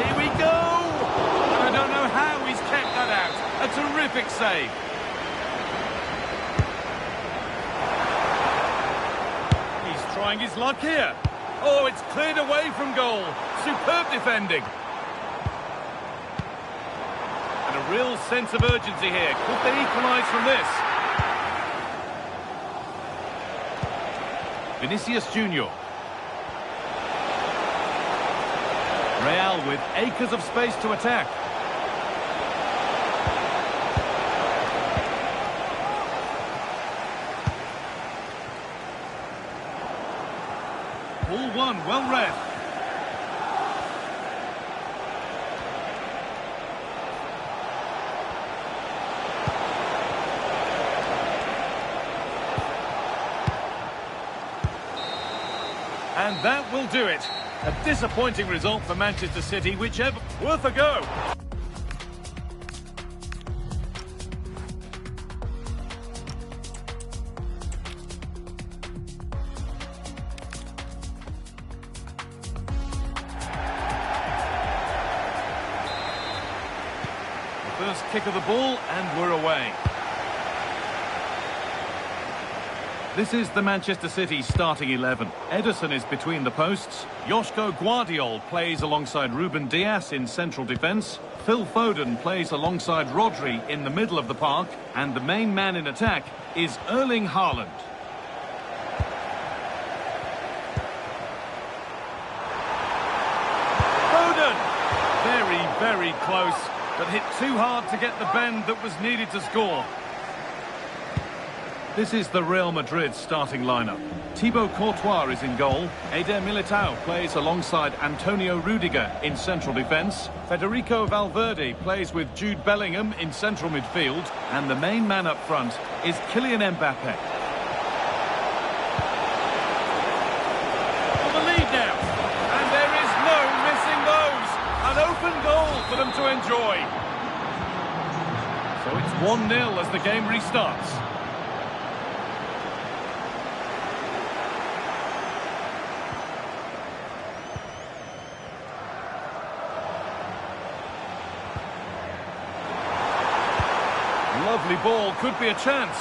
S8: Here we go! I don't know how he's kept that out. A terrific save. He's trying trying his luck here. Oh, it's cleared away from goal. Superb defending. And a real sense of urgency here. Could they equalise from this? Vinicius Junior. Real with acres of space to attack. Ball one, well read. And that will do it. A disappointing result for Manchester City, whichever, worth a go. First kick of the ball, and we're away. This is the Manchester City starting 11. Ederson is between the posts. Joško Guardiol plays alongside Ruben Dias in central defence. Phil Foden plays alongside Rodri in the middle of the park. And the main man in attack is Erling Haaland. Foden! Very, very close, but hit too hard to get the bend that was needed to score. This is the Real Madrid starting lineup. Thibaut Courtois is in goal. Eder Militao plays alongside Antonio Rudiger in central defence. Federico Valverde plays with Jude Bellingham in central midfield. And the main man up front is Kylian Mbappe. For the lead now. And there is no missing those. An open goal for them to enjoy. So it's 1-0 as the game restarts. Lovely ball, could be a chance.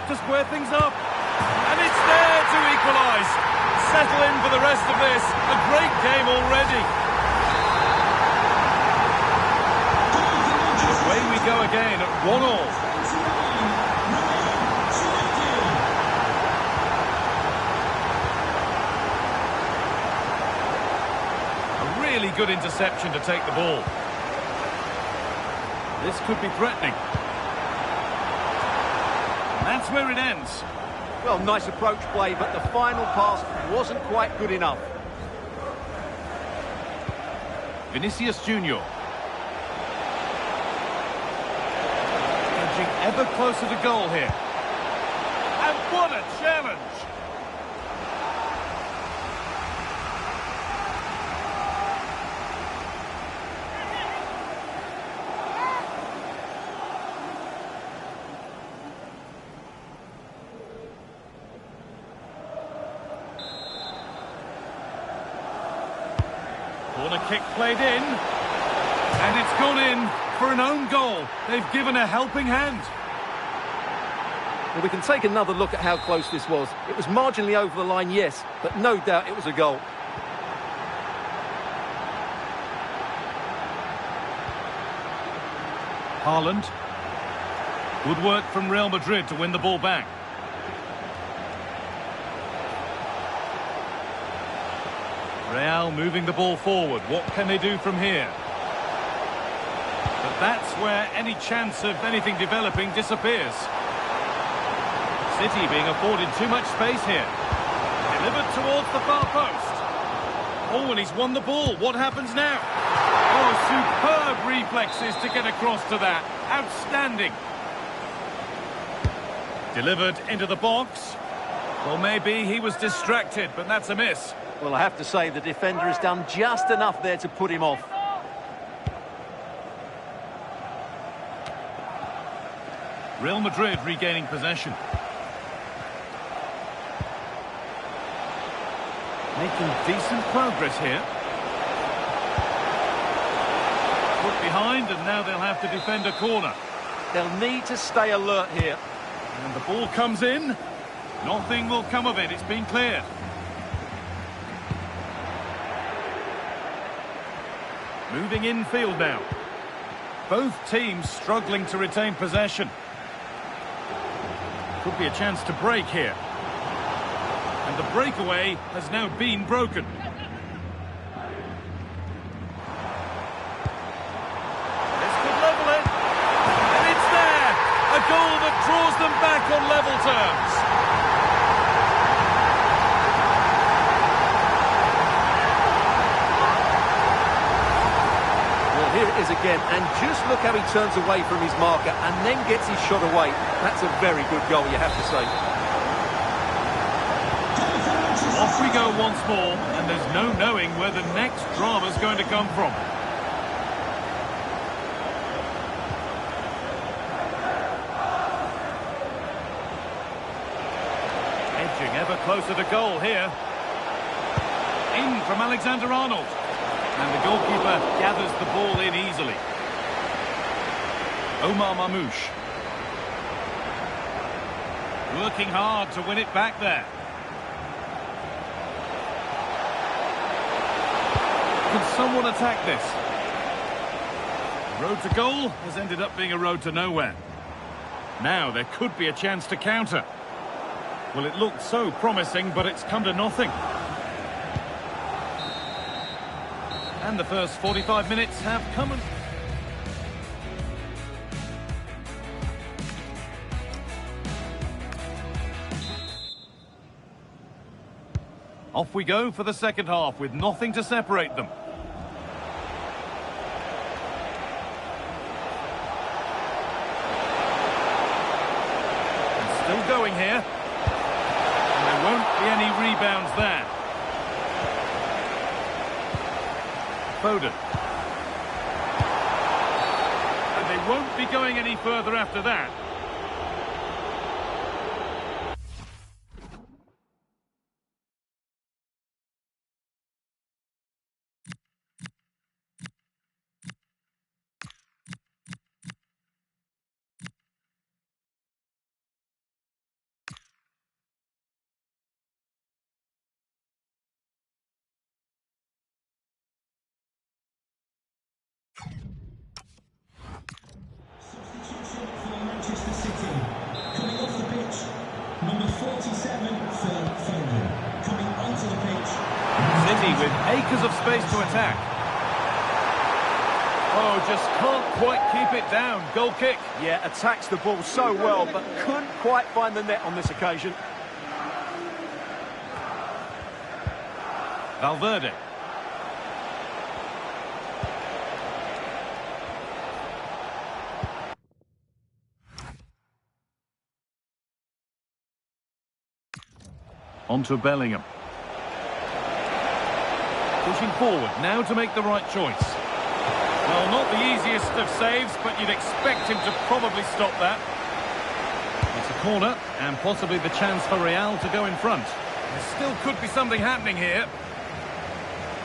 S8: To square things up. And it's there to equalise. Settle in for the rest of this. A great game already. Away we go again at 1-1. Really good interception to take the ball. This could be threatening. And that's where it ends.
S7: Well, nice approach play, but the final pass wasn't quite good enough.
S8: Vinicius Junior. Edging ever closer to goal here. And what a challenge! Corner kick played in, and it's gone in for an own goal. They've given a helping hand.
S7: Well, we can take another look at how close this was. It was marginally over the line, yes, but no doubt it was a goal.
S8: Haaland. Good work from Real Madrid to win the ball back. Real moving the ball forward. What can they do from here? But that's where any chance of anything developing disappears. City being afforded too much space here. Delivered towards the far post. Oh, and he's won the ball. What happens now? Oh, superb reflexes to get across to that. Outstanding. Delivered into the box. Well, maybe he was distracted, but that's a miss.
S7: Well, I have to say the defender has done just enough there to put him off.
S8: Real Madrid regaining possession. Making decent progress here. Put behind, and now they'll have to defend a corner.
S7: They'll need to stay alert here.
S8: And the ball comes in. Nothing will come of it. It's been cleared. Moving infield now. Both teams struggling to retain possession. Could be a chance to break here. And the breakaway has now been broken. This could level it. And it's there! A goal that draws them back on level terms.
S7: Here it is again, and just look how he turns away from his marker and then gets his shot away. That's a very good goal, you have to say.
S8: Off we go once more, and there's no knowing where the next drama's going to come from. Edging ever closer to goal here. In from Alexander-Arnold. And the goalkeeper gathers the ball in easily. Omar Mamouche. Working hard to win it back there. Can someone attack this? The road to goal has ended up being a road to nowhere. Now there could be a chance to counter. Well, it looked so promising, but it's come to nothing. And the first 45 minutes have come and... Off we go for the second half with nothing to separate them. And still going here. And there won't be any rebounds there. Foden. And they won't be going any further after that.
S6: Manchester City. Coming off the pitch, number 47, Phil Foden. Coming onto the pitch.
S8: City with acres of space to attack. Oh, just can't quite keep it down. Goal kick.
S7: Yeah, attacks the ball so well, but couldn't quite find the net on this occasion.
S8: Valverde. Onto Bellingham. Pushing forward now to make the right choice. Well, not the easiest of saves, but you'd expect him to probably stop that. It's a corner, and possibly the chance for Real to go in front. There still could be something happening here.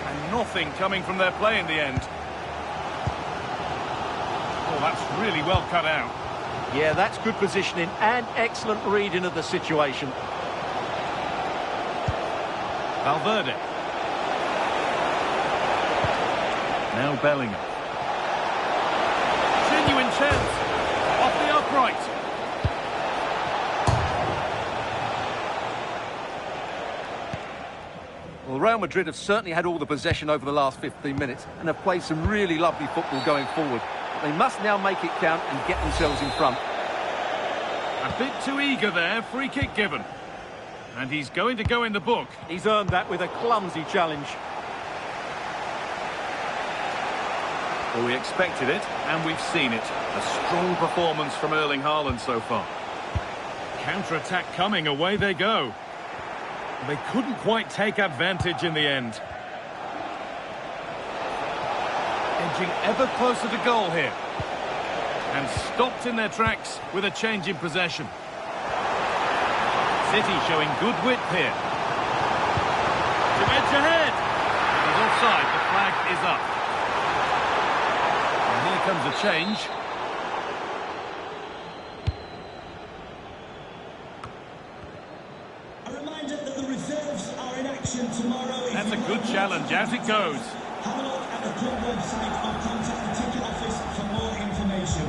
S8: And nothing coming from their play in the end. Oh, that's really well cut out.
S7: Yeah, that's good positioning and excellent reading of the situation.
S8: Valverde. Now Bellingham. Genuine chance. Off the upright.
S7: Well, Real Madrid have certainly had all the possession over the last 15 minutes and have played some really lovely football going forward. They must now make it count and get themselves in front.
S8: A bit too eager there. Free kick given. And he's going to go in the book.
S7: He's earned that with a clumsy challenge.
S8: Well, we expected it, and we've seen it. A strong performance from Erling Haaland so far. Counter-attack coming, away they go. They couldn't quite take advantage in the end. Edging ever closer to goal here. And stopped in their tracks with a change in possession. City showing good width here. To edge ahead. And he's offside, the flag is up. And here comes a change. And out it goes.
S6: Have a look at the club website or contact the ticket office for more information.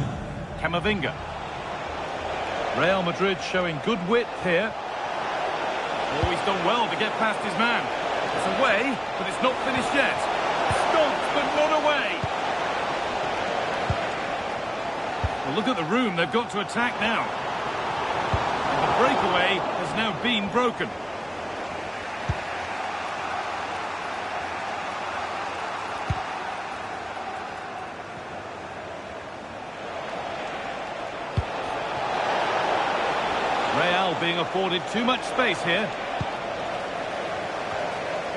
S8: Camavinga. Real Madrid showing good width here. Oh, he's done well to get past his man. It's away, but it's not finished yet. Stopped, but not away. Well, look at the room they've got to attack now. And the breakaway has now been broken. Real being afforded too much space here.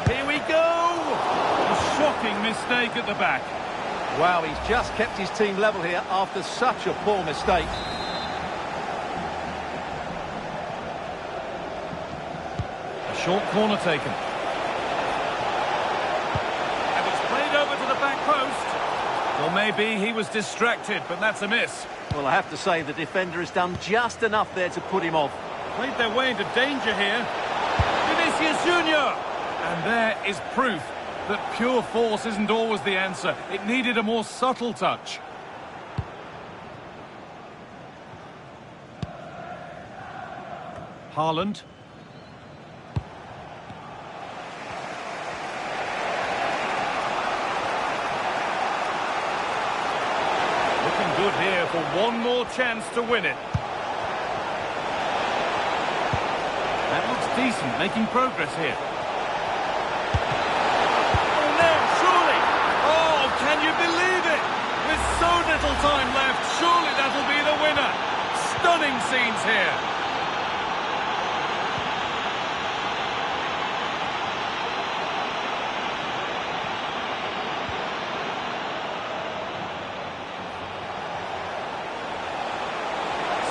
S8: Here we go! A shocking mistake at the back.
S7: Wow, he's just kept his team level here after such a poor mistake.
S8: A short corner taken. And it's played over to the back post. Well, maybe he was distracted, but that's a miss.
S7: Well, I have to say the defender has done just enough there to put him off.
S8: Played their way into danger here. Vinicius Junior! And there is proof that pure force isn't always the answer. It needed a more subtle touch. Haaland. Looking good here for one more chance to win it. That looks decent, making progress here. Oh no, surely! Oh, can you believe it? With so little time left, surely that'll be the winner. Stunning scenes here.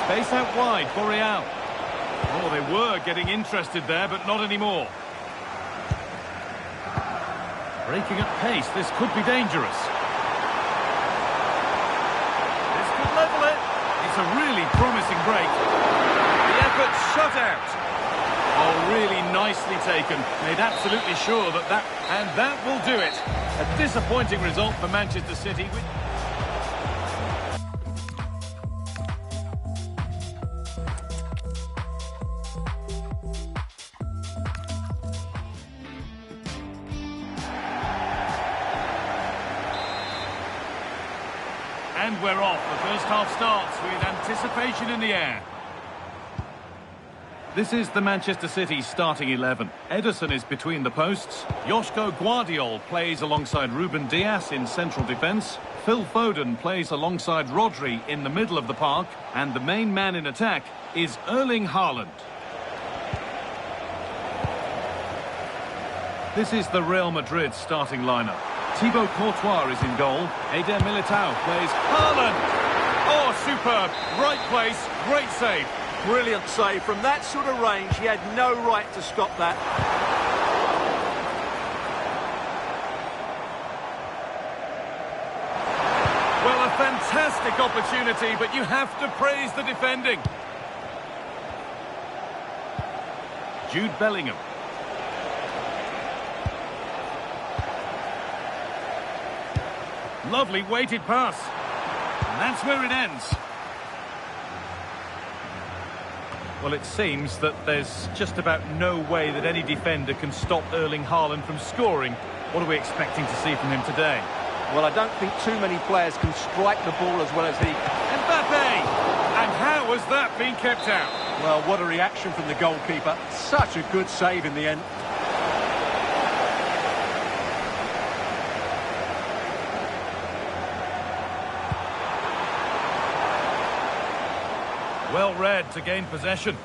S8: Space out wide for Real. Oh, they were getting interested there, but not anymore. Breaking at pace, this could be dangerous. This could level it. It's a really promising break. The effort shut out. Oh, really nicely taken. Made absolutely sure that and that will do it. A disappointing result for Manchester City. And we're off. The first half starts with anticipation in the air. This is the Manchester City starting 11. Ederson is between the posts. Joško Guardiol plays alongside Ruben Dias in central defence. Phil Foden plays alongside Rodri in the middle of the park. And the main man in attack is Erling Haaland. This is the Real Madrid starting lineup. Thibaut Courtois is in goal. Eder Militao plays Haaland. Oh, superb. Right place, great save.
S7: Brilliant save. From that sort of range, he had no right to stop that.
S8: Well, a fantastic opportunity, but you have to praise the defending. Jude Bellingham. Lovely weighted pass. And that's where it ends. Well, it seems that there's just about no way that any defender can stop Erling Haaland from scoring. What are we expecting to see from him today?
S7: Well, I don't think too many players can strike the ball as well as he.
S8: Mbappe! And how has that been kept out?
S7: Well, what a reaction from the goalkeeper. Such a good save in the end.
S8: Well read to gain possession.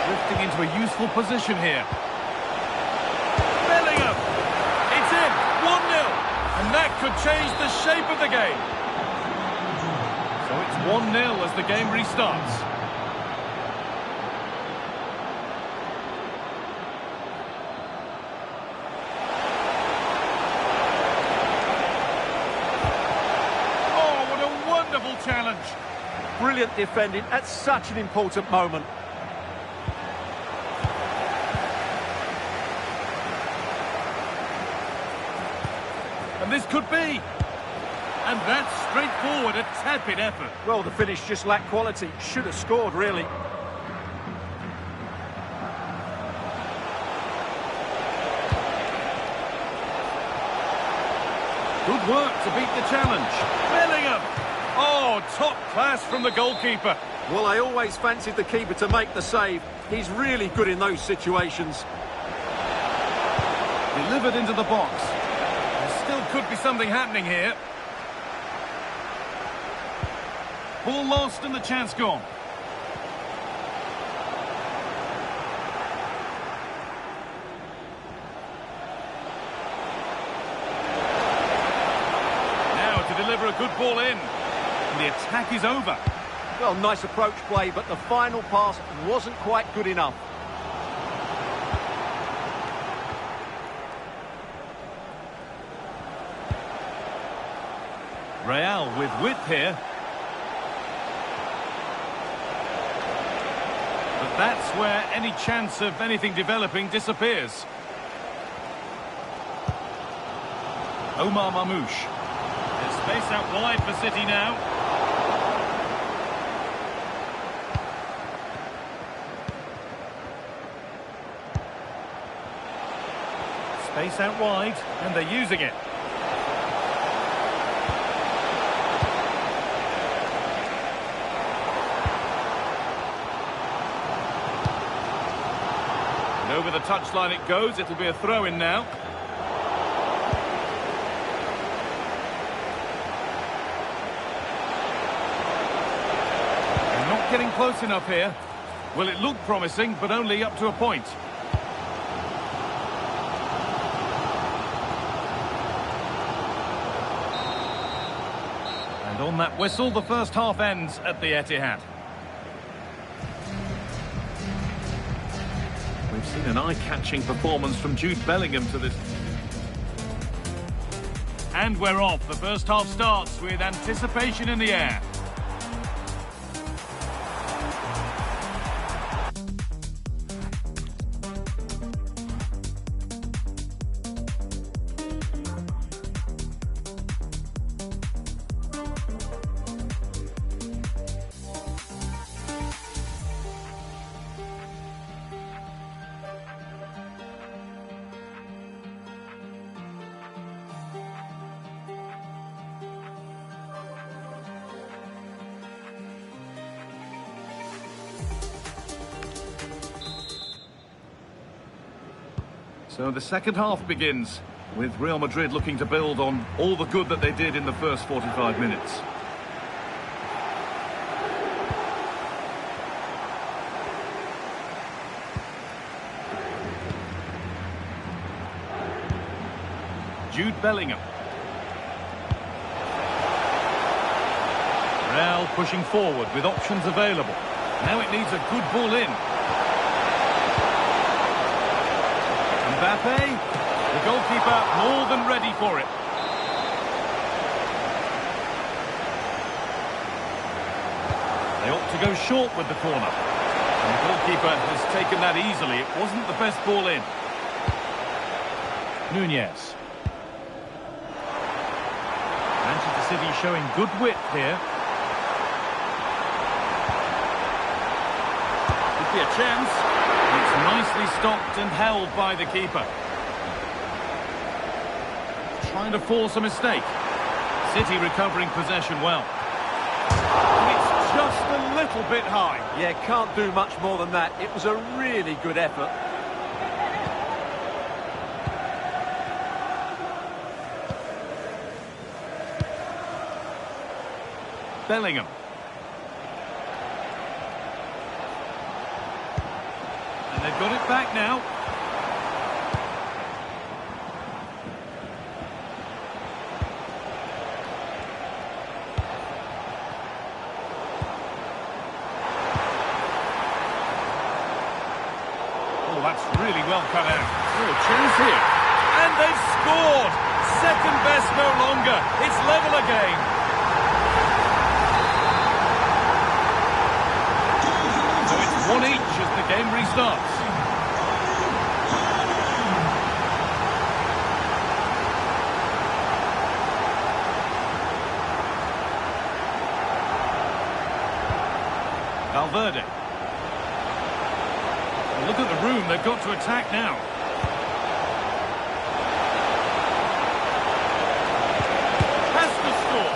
S8: Drifting into a useful position here. Bellingham! It's in! 1-0! And that could change the shape of the game. So it's 1-0 as the game restarts. Challenge.
S7: brilliant defending at such an important moment.
S8: And this could be. And that's straightforward, a tepid effort.
S7: Well, the finish just lacked quality. Should have scored, really.
S8: Good work to beat the challenge. Bellingham! Oh, top class from the goalkeeper.
S7: Well, I always fancied the keeper to make the save. He's really good in those situations.
S8: Delivered into the box. There still could be something happening here. Ball lost and the chance gone. Now to deliver a good ball in. And the attack is over.
S7: Well, nice approach play, but the final pass wasn't quite good enough.
S8: Real with width here. But that's where any chance of anything developing disappears. Omar Mamouche. There's space out wide for City now. Space out wide, and they're using it. And over the touchline it goes. It'll be a throw-in now. They're not getting close enough here. Well, it looked promising, but only up to a point. On that whistle, the first half ends at the Etihad. We've seen an eye-catching performance from Jude Bellingham to this. And we're off. The first half starts with anticipation in the air. So the second half begins, with Real Madrid looking to build on all the good that they did in the first 45 minutes. Jude Bellingham. Real pushing forward with options available. Now it needs a good ball in. Mbappe, the goalkeeper more than ready for it. They opt to go short with the corner. And the goalkeeper has taken that easily. It wasn't the best ball in. Nunez. Manchester City showing good width here. Could be a chance. It's nicely stopped and held by the keeper. Trying to force a mistake. City recovering possession well. And it's just a little bit high.
S7: Yeah, can't do much more than that. It was a really good effort.
S8: Bellingham. And they've got it back now. Oh, that's really well cut out. Oh, a chance here. And they've scored! Second best no longer. It's level again. One each as the game restarts. Valverde. Well, look at the room they've got to attack now. Has to score.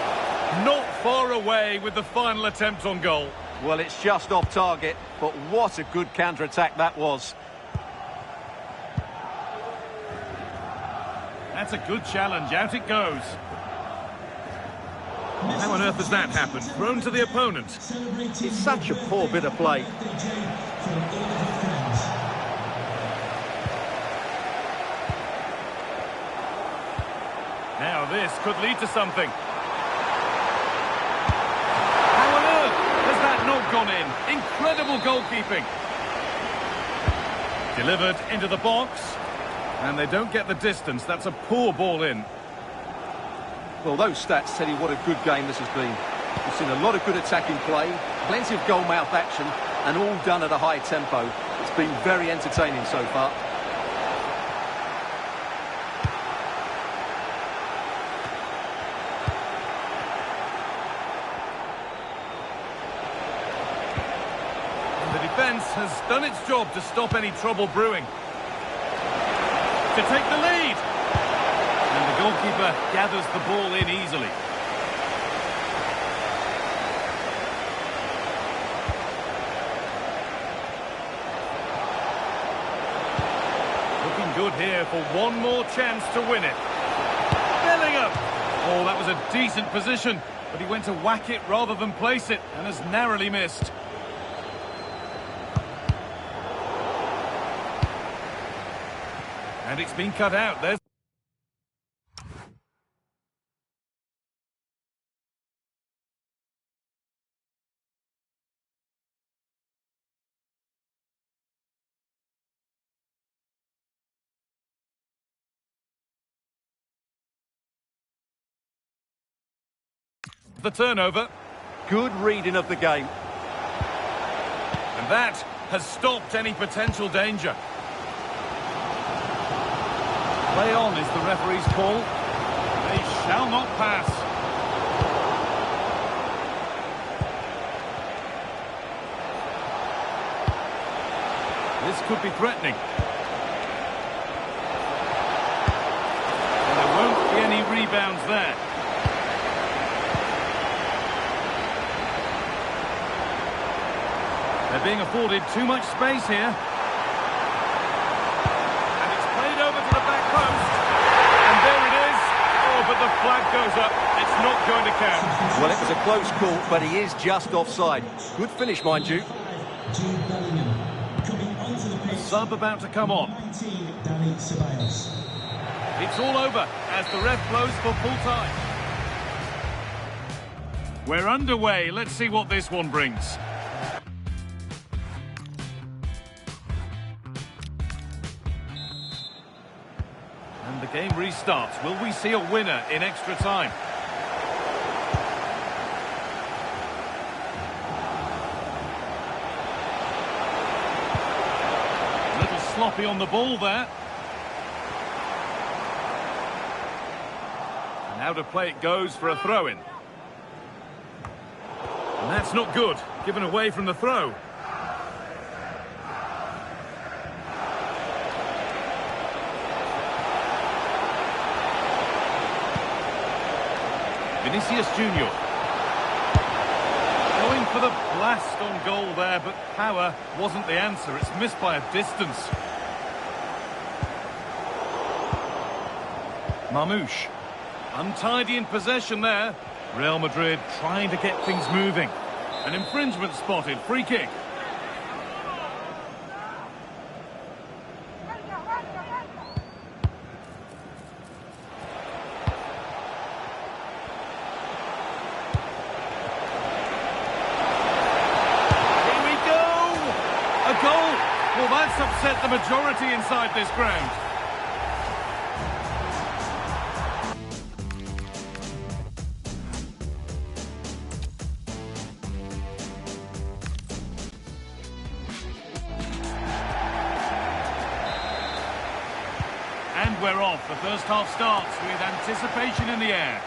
S8: Not far away with the final attempt on goal.
S7: Well, it's just off target, but what a good counter-attack that was.
S8: That's a good challenge. Out it goes. How on earth has that happened? Thrown to the opponent.
S7: It's such a poor bit of play.
S8: Now this could lead to something. How on earth has that not gone in? Incredible goalkeeping. Delivered into the box. And they don't get the distance. That's a poor ball in.
S7: Well, those stats tell you what a good game this has been. We've seen a lot of good attacking play, plenty of goal-mouth action, and all done at a high tempo. It's been very entertaining so far.
S8: And the defence has done its job to stop any trouble brewing. To take the lead. And the goalkeeper gathers the ball in easily. Looking good here for one more chance to win it. Bellingham! Oh, that was a decent position, but he went to whack it rather than place it, and has narrowly missed. And it's been cut out. There's the turnover.
S7: Good reading of the game.
S8: And that has stopped any potential danger. Play on is the referee's call. They shall not pass. This could be threatening. And there won't be any rebounds there. They're being afforded too much space here. And it's played over to the back post. And there it is. Oh, but the flag goes up. It's not going to count.
S7: Well, it was a close call, but he is just offside. Good finish, mind you.
S8: Sub about to come on. It's all over as the ref blows for full time. We're underway. Let's see what this one brings. And the game restarts. Will we see a winner in extra time? A little sloppy on the ball there. And out of play it goes for a throw-in. And that's not good. Given away from the throw. Vinicius Junior. Going for the blast on goal there, but power wasn't the answer. It's missed by a distance. Marmouche. Untidy in possession there. Real Madrid trying to get things moving. An infringement spotted. Free kick. Well, that's upset the majority inside this ground. And we're off. The first half starts with anticipation in the air.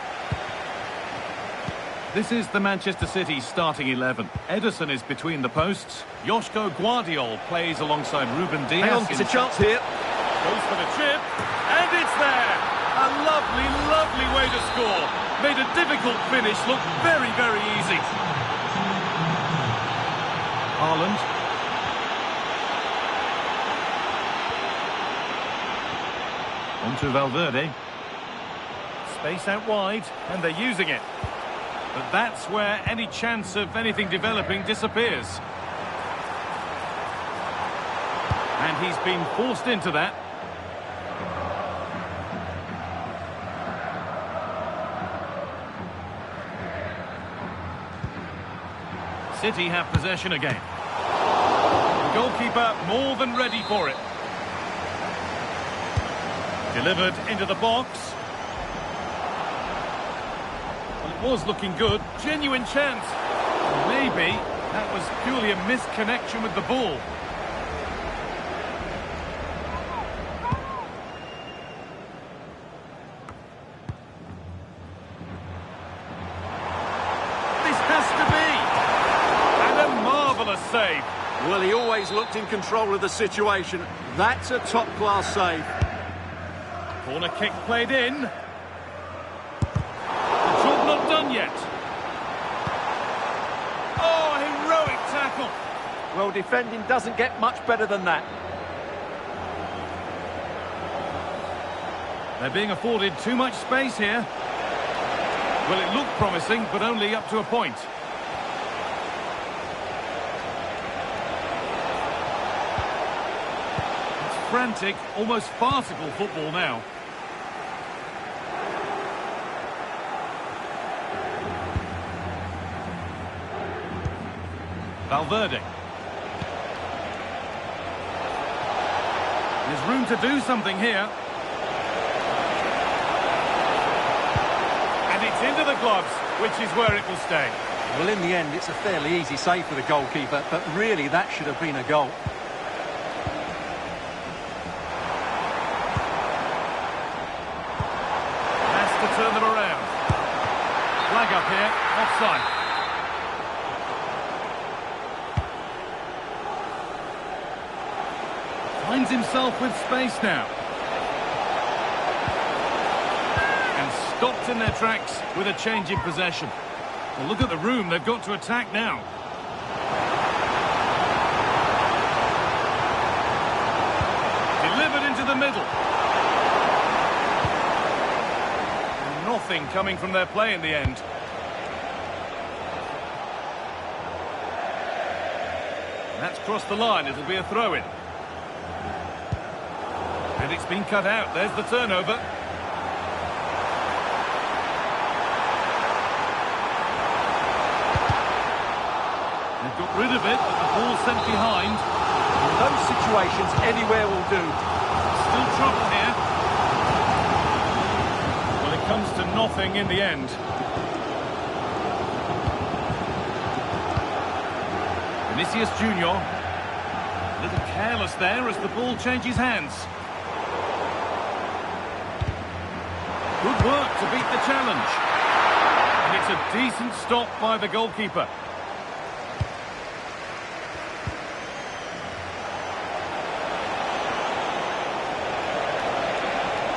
S8: This is the Manchester City starting 11. Ederson is between the posts. Joško Guardiol plays alongside Ruben Dias.
S7: Hang on, it's a chance here.
S8: Goes for the chip, and it's there! A lovely, lovely way to score. Made a difficult finish look very, very easy. Haaland. On to Valverde. Space out wide, and they're using it. But that's where any chance of anything developing disappears. And he's been forced into that. City have possession again. The goalkeeper more than ready for it. Delivered into the box. Well, it was looking good. Genuine chance. Maybe that was purely a misconnection with the ball. This has to be. And a marvellous save.
S7: Well, he always looked in control of the situation. That's a top-class save.
S8: Corner kick played in. The job not done yet. Oh, heroic tackle.
S7: Well, defending doesn't get much better than that.
S8: They're being afforded too much space here. Well, it looked promising, but only up to a point. It's frantic, almost farcical football now. Valverde. There's room to do something here. And it's into the gloves, which is where it will stay.
S7: Well, in the end, it's a fairly easy save for the goalkeeper, but really that should have been a goal.
S8: Has to turn them around. Flag up here, offside. Finds himself with space now. And stopped in their tracks with a change in possession. Well, look at the room they've got to attack now. Delivered into the middle. And nothing coming from their play in the end. And that's crossed the line. It'll be a throw-in. And it's been cut out. There's the turnover. They've got rid of it, but the ball's sent behind.
S7: In those situations, anywhere will do.
S8: Still trouble here. Well, it comes to nothing in the end. Vinicius Junior. A little careless there as the ball changes hands. Good work to beat the challenge. And it's a decent stop by the goalkeeper.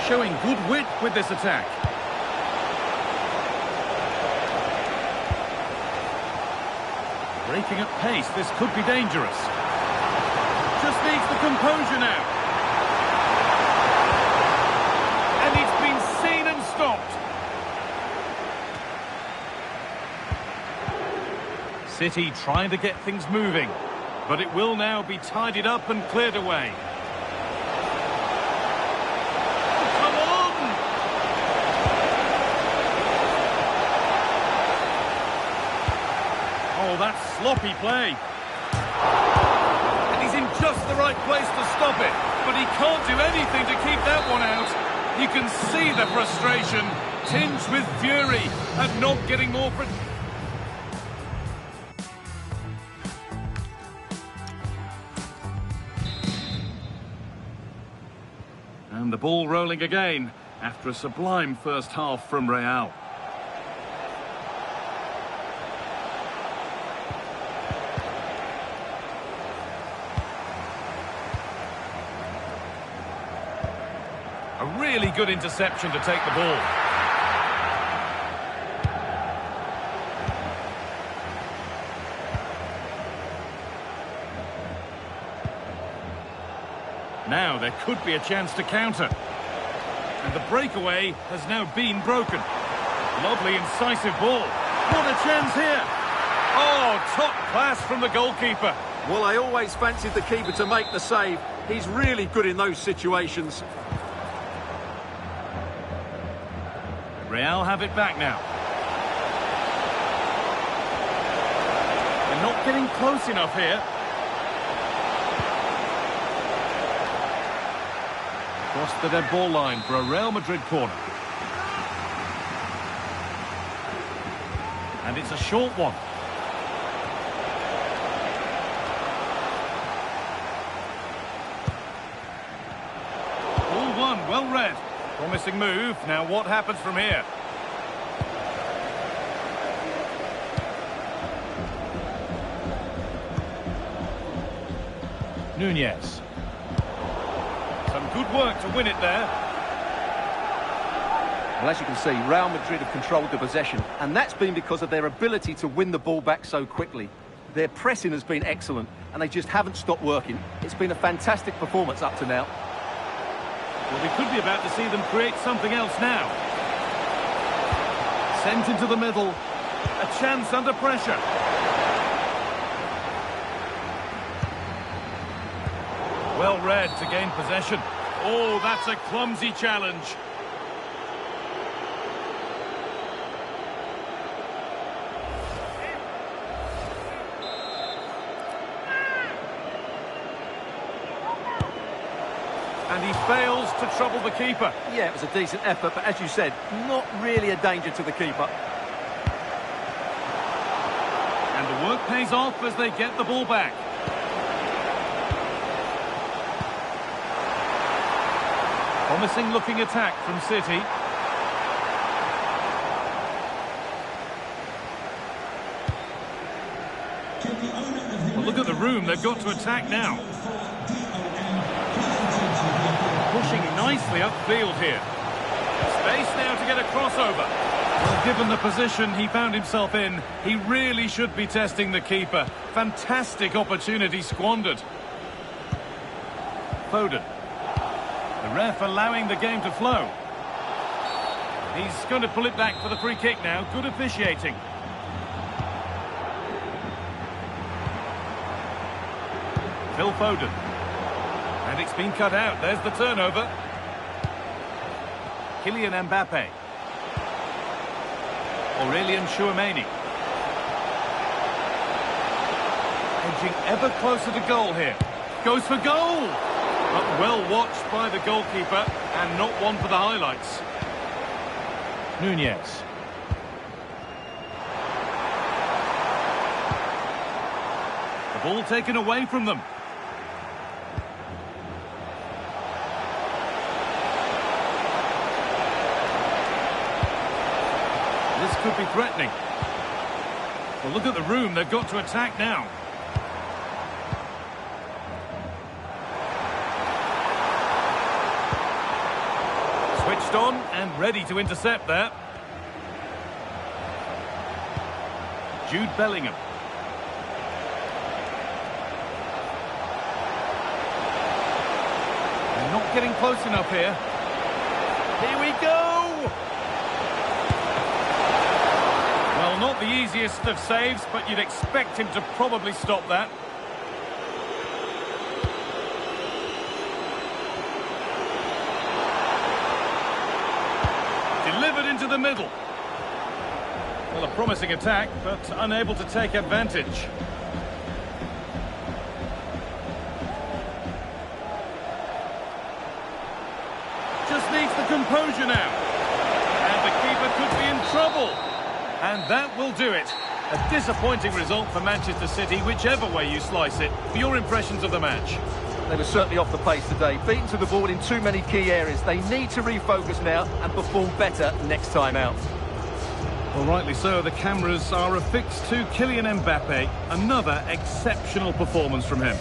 S8: Showing good wit with this attack. Breaking at pace, this could be dangerous. Just needs the composure now. And it's been seen and stopped. City trying to get things moving, but it will now be tidied up and cleared away. Come on! Oh, that's sloppy play. And he's in just the right place to stop it, but he can't do anything to keep that one out. You can see the frustration, tinged with fury at not getting more... And the ball rolling again after a sublime first half from Real. A really good interception to take the ball. Now there could be a chance to counter. And the breakaway has now been broken. Lovely incisive ball. What a chance here. Oh, top class from the goalkeeper.
S7: Well, I always fancied the keeper to make the save. He's really good in those situations.
S8: Real have it back now. They're not getting close enough here. Cross the dead ball line for a Real Madrid corner. And it's a short one. All one, well read. Promising move. Now what happens from here? Nunez. Some good work to win it there.
S7: Well, as you can see, Real Madrid have controlled the possession, and that's been because of their ability to win the ball back so quickly. Their pressing has been excellent, and they just haven't stopped working. It's been a fantastic performance up to now.
S8: Well, we could be about to see them create something else now. Sent into the middle. A chance under pressure. Well read to gain possession. Oh, that's a clumsy challenge. And he fails to trouble the keeper.
S7: Yeah, it was a decent effort, but as you said, not really a danger to the keeper.
S8: And the work pays off as they get the ball back. Promising looking attack from City. Well, look at the room they've got to attack now. Pushing nicely upfield here. Space now to get a crossover. Well, given the position he found himself in, he really should be testing the keeper. Fantastic opportunity squandered. Foden. The ref allowing the game to flow. He's going to pull it back for the free kick now. Good officiating. Phil Foden. And it's been cut out. There's the turnover. Kylian Mbappe. Aurelien Tchouameni. Edging ever closer to goal here. Goes for goal! But well watched by the goalkeeper and not one for the highlights. Nunez. The ball taken away from them. This could be threatening. Well, look at the room they've got to attack now. Switched on and ready to intercept there. Jude Bellingham. They're not getting close enough here. Here we go! Well, not the easiest of saves, but you'd expect him to probably stop that. Delivered into the middle. Well, a promising attack, but unable to take advantage. Just needs the composure now. And the keeper could be in trouble. And that will do it. A disappointing result for Manchester City, whichever way you slice it. For your impressions of the match.
S7: They were certainly off the pace today. Beaten to the ball in too many key areas. They need to refocus now and perform better next time out.
S8: Well, rightly so. The cameras are affixed to Kylian Mbappe. Another exceptional performance from him.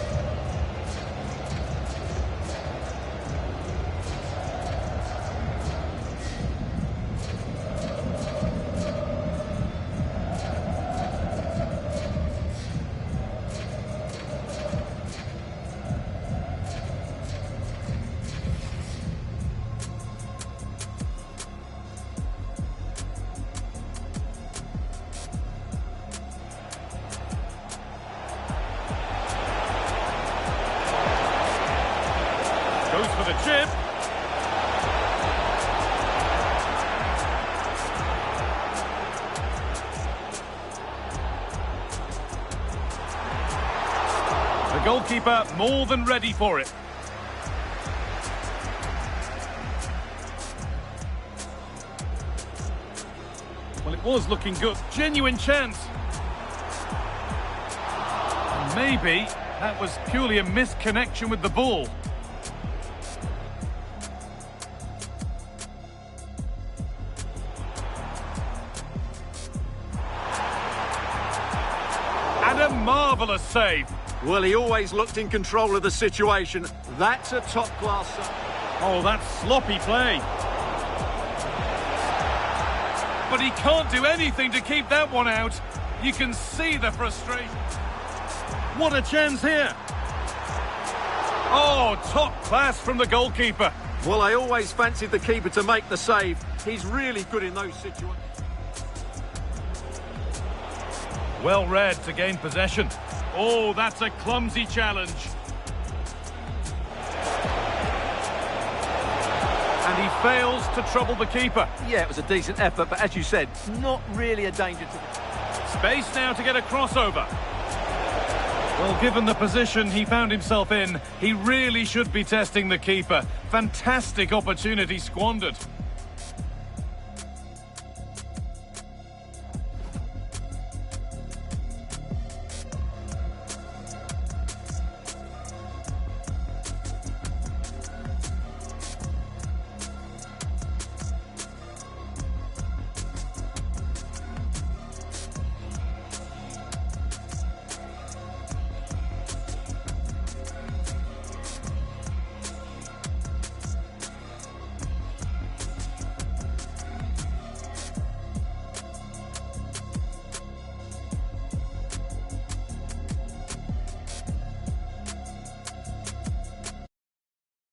S8: Goes for the chip. The goalkeeper more than ready for it. Well, it was looking good. Genuine chance. Maybe that was purely a misconnection with the ball. And a marvellous save.
S7: Well, he always looked in control of the situation. That's a top-class save.
S8: Oh, that's sloppy play. But he can't do anything to keep that one out. You can see the frustration. What a chance here. Oh, top class from the goalkeeper.
S7: Well, I always fancied the keeper to make the save. He's really good in those situations.
S8: Well read to gain possession. Oh, that's a clumsy challenge. And he fails to trouble the keeper.
S7: Yeah, it was a decent effort, but as you said, not really a danger to...
S8: Space now to get a crossover. Well, given the position he found himself in, he really should be testing the keeper. Fantastic opportunity squandered.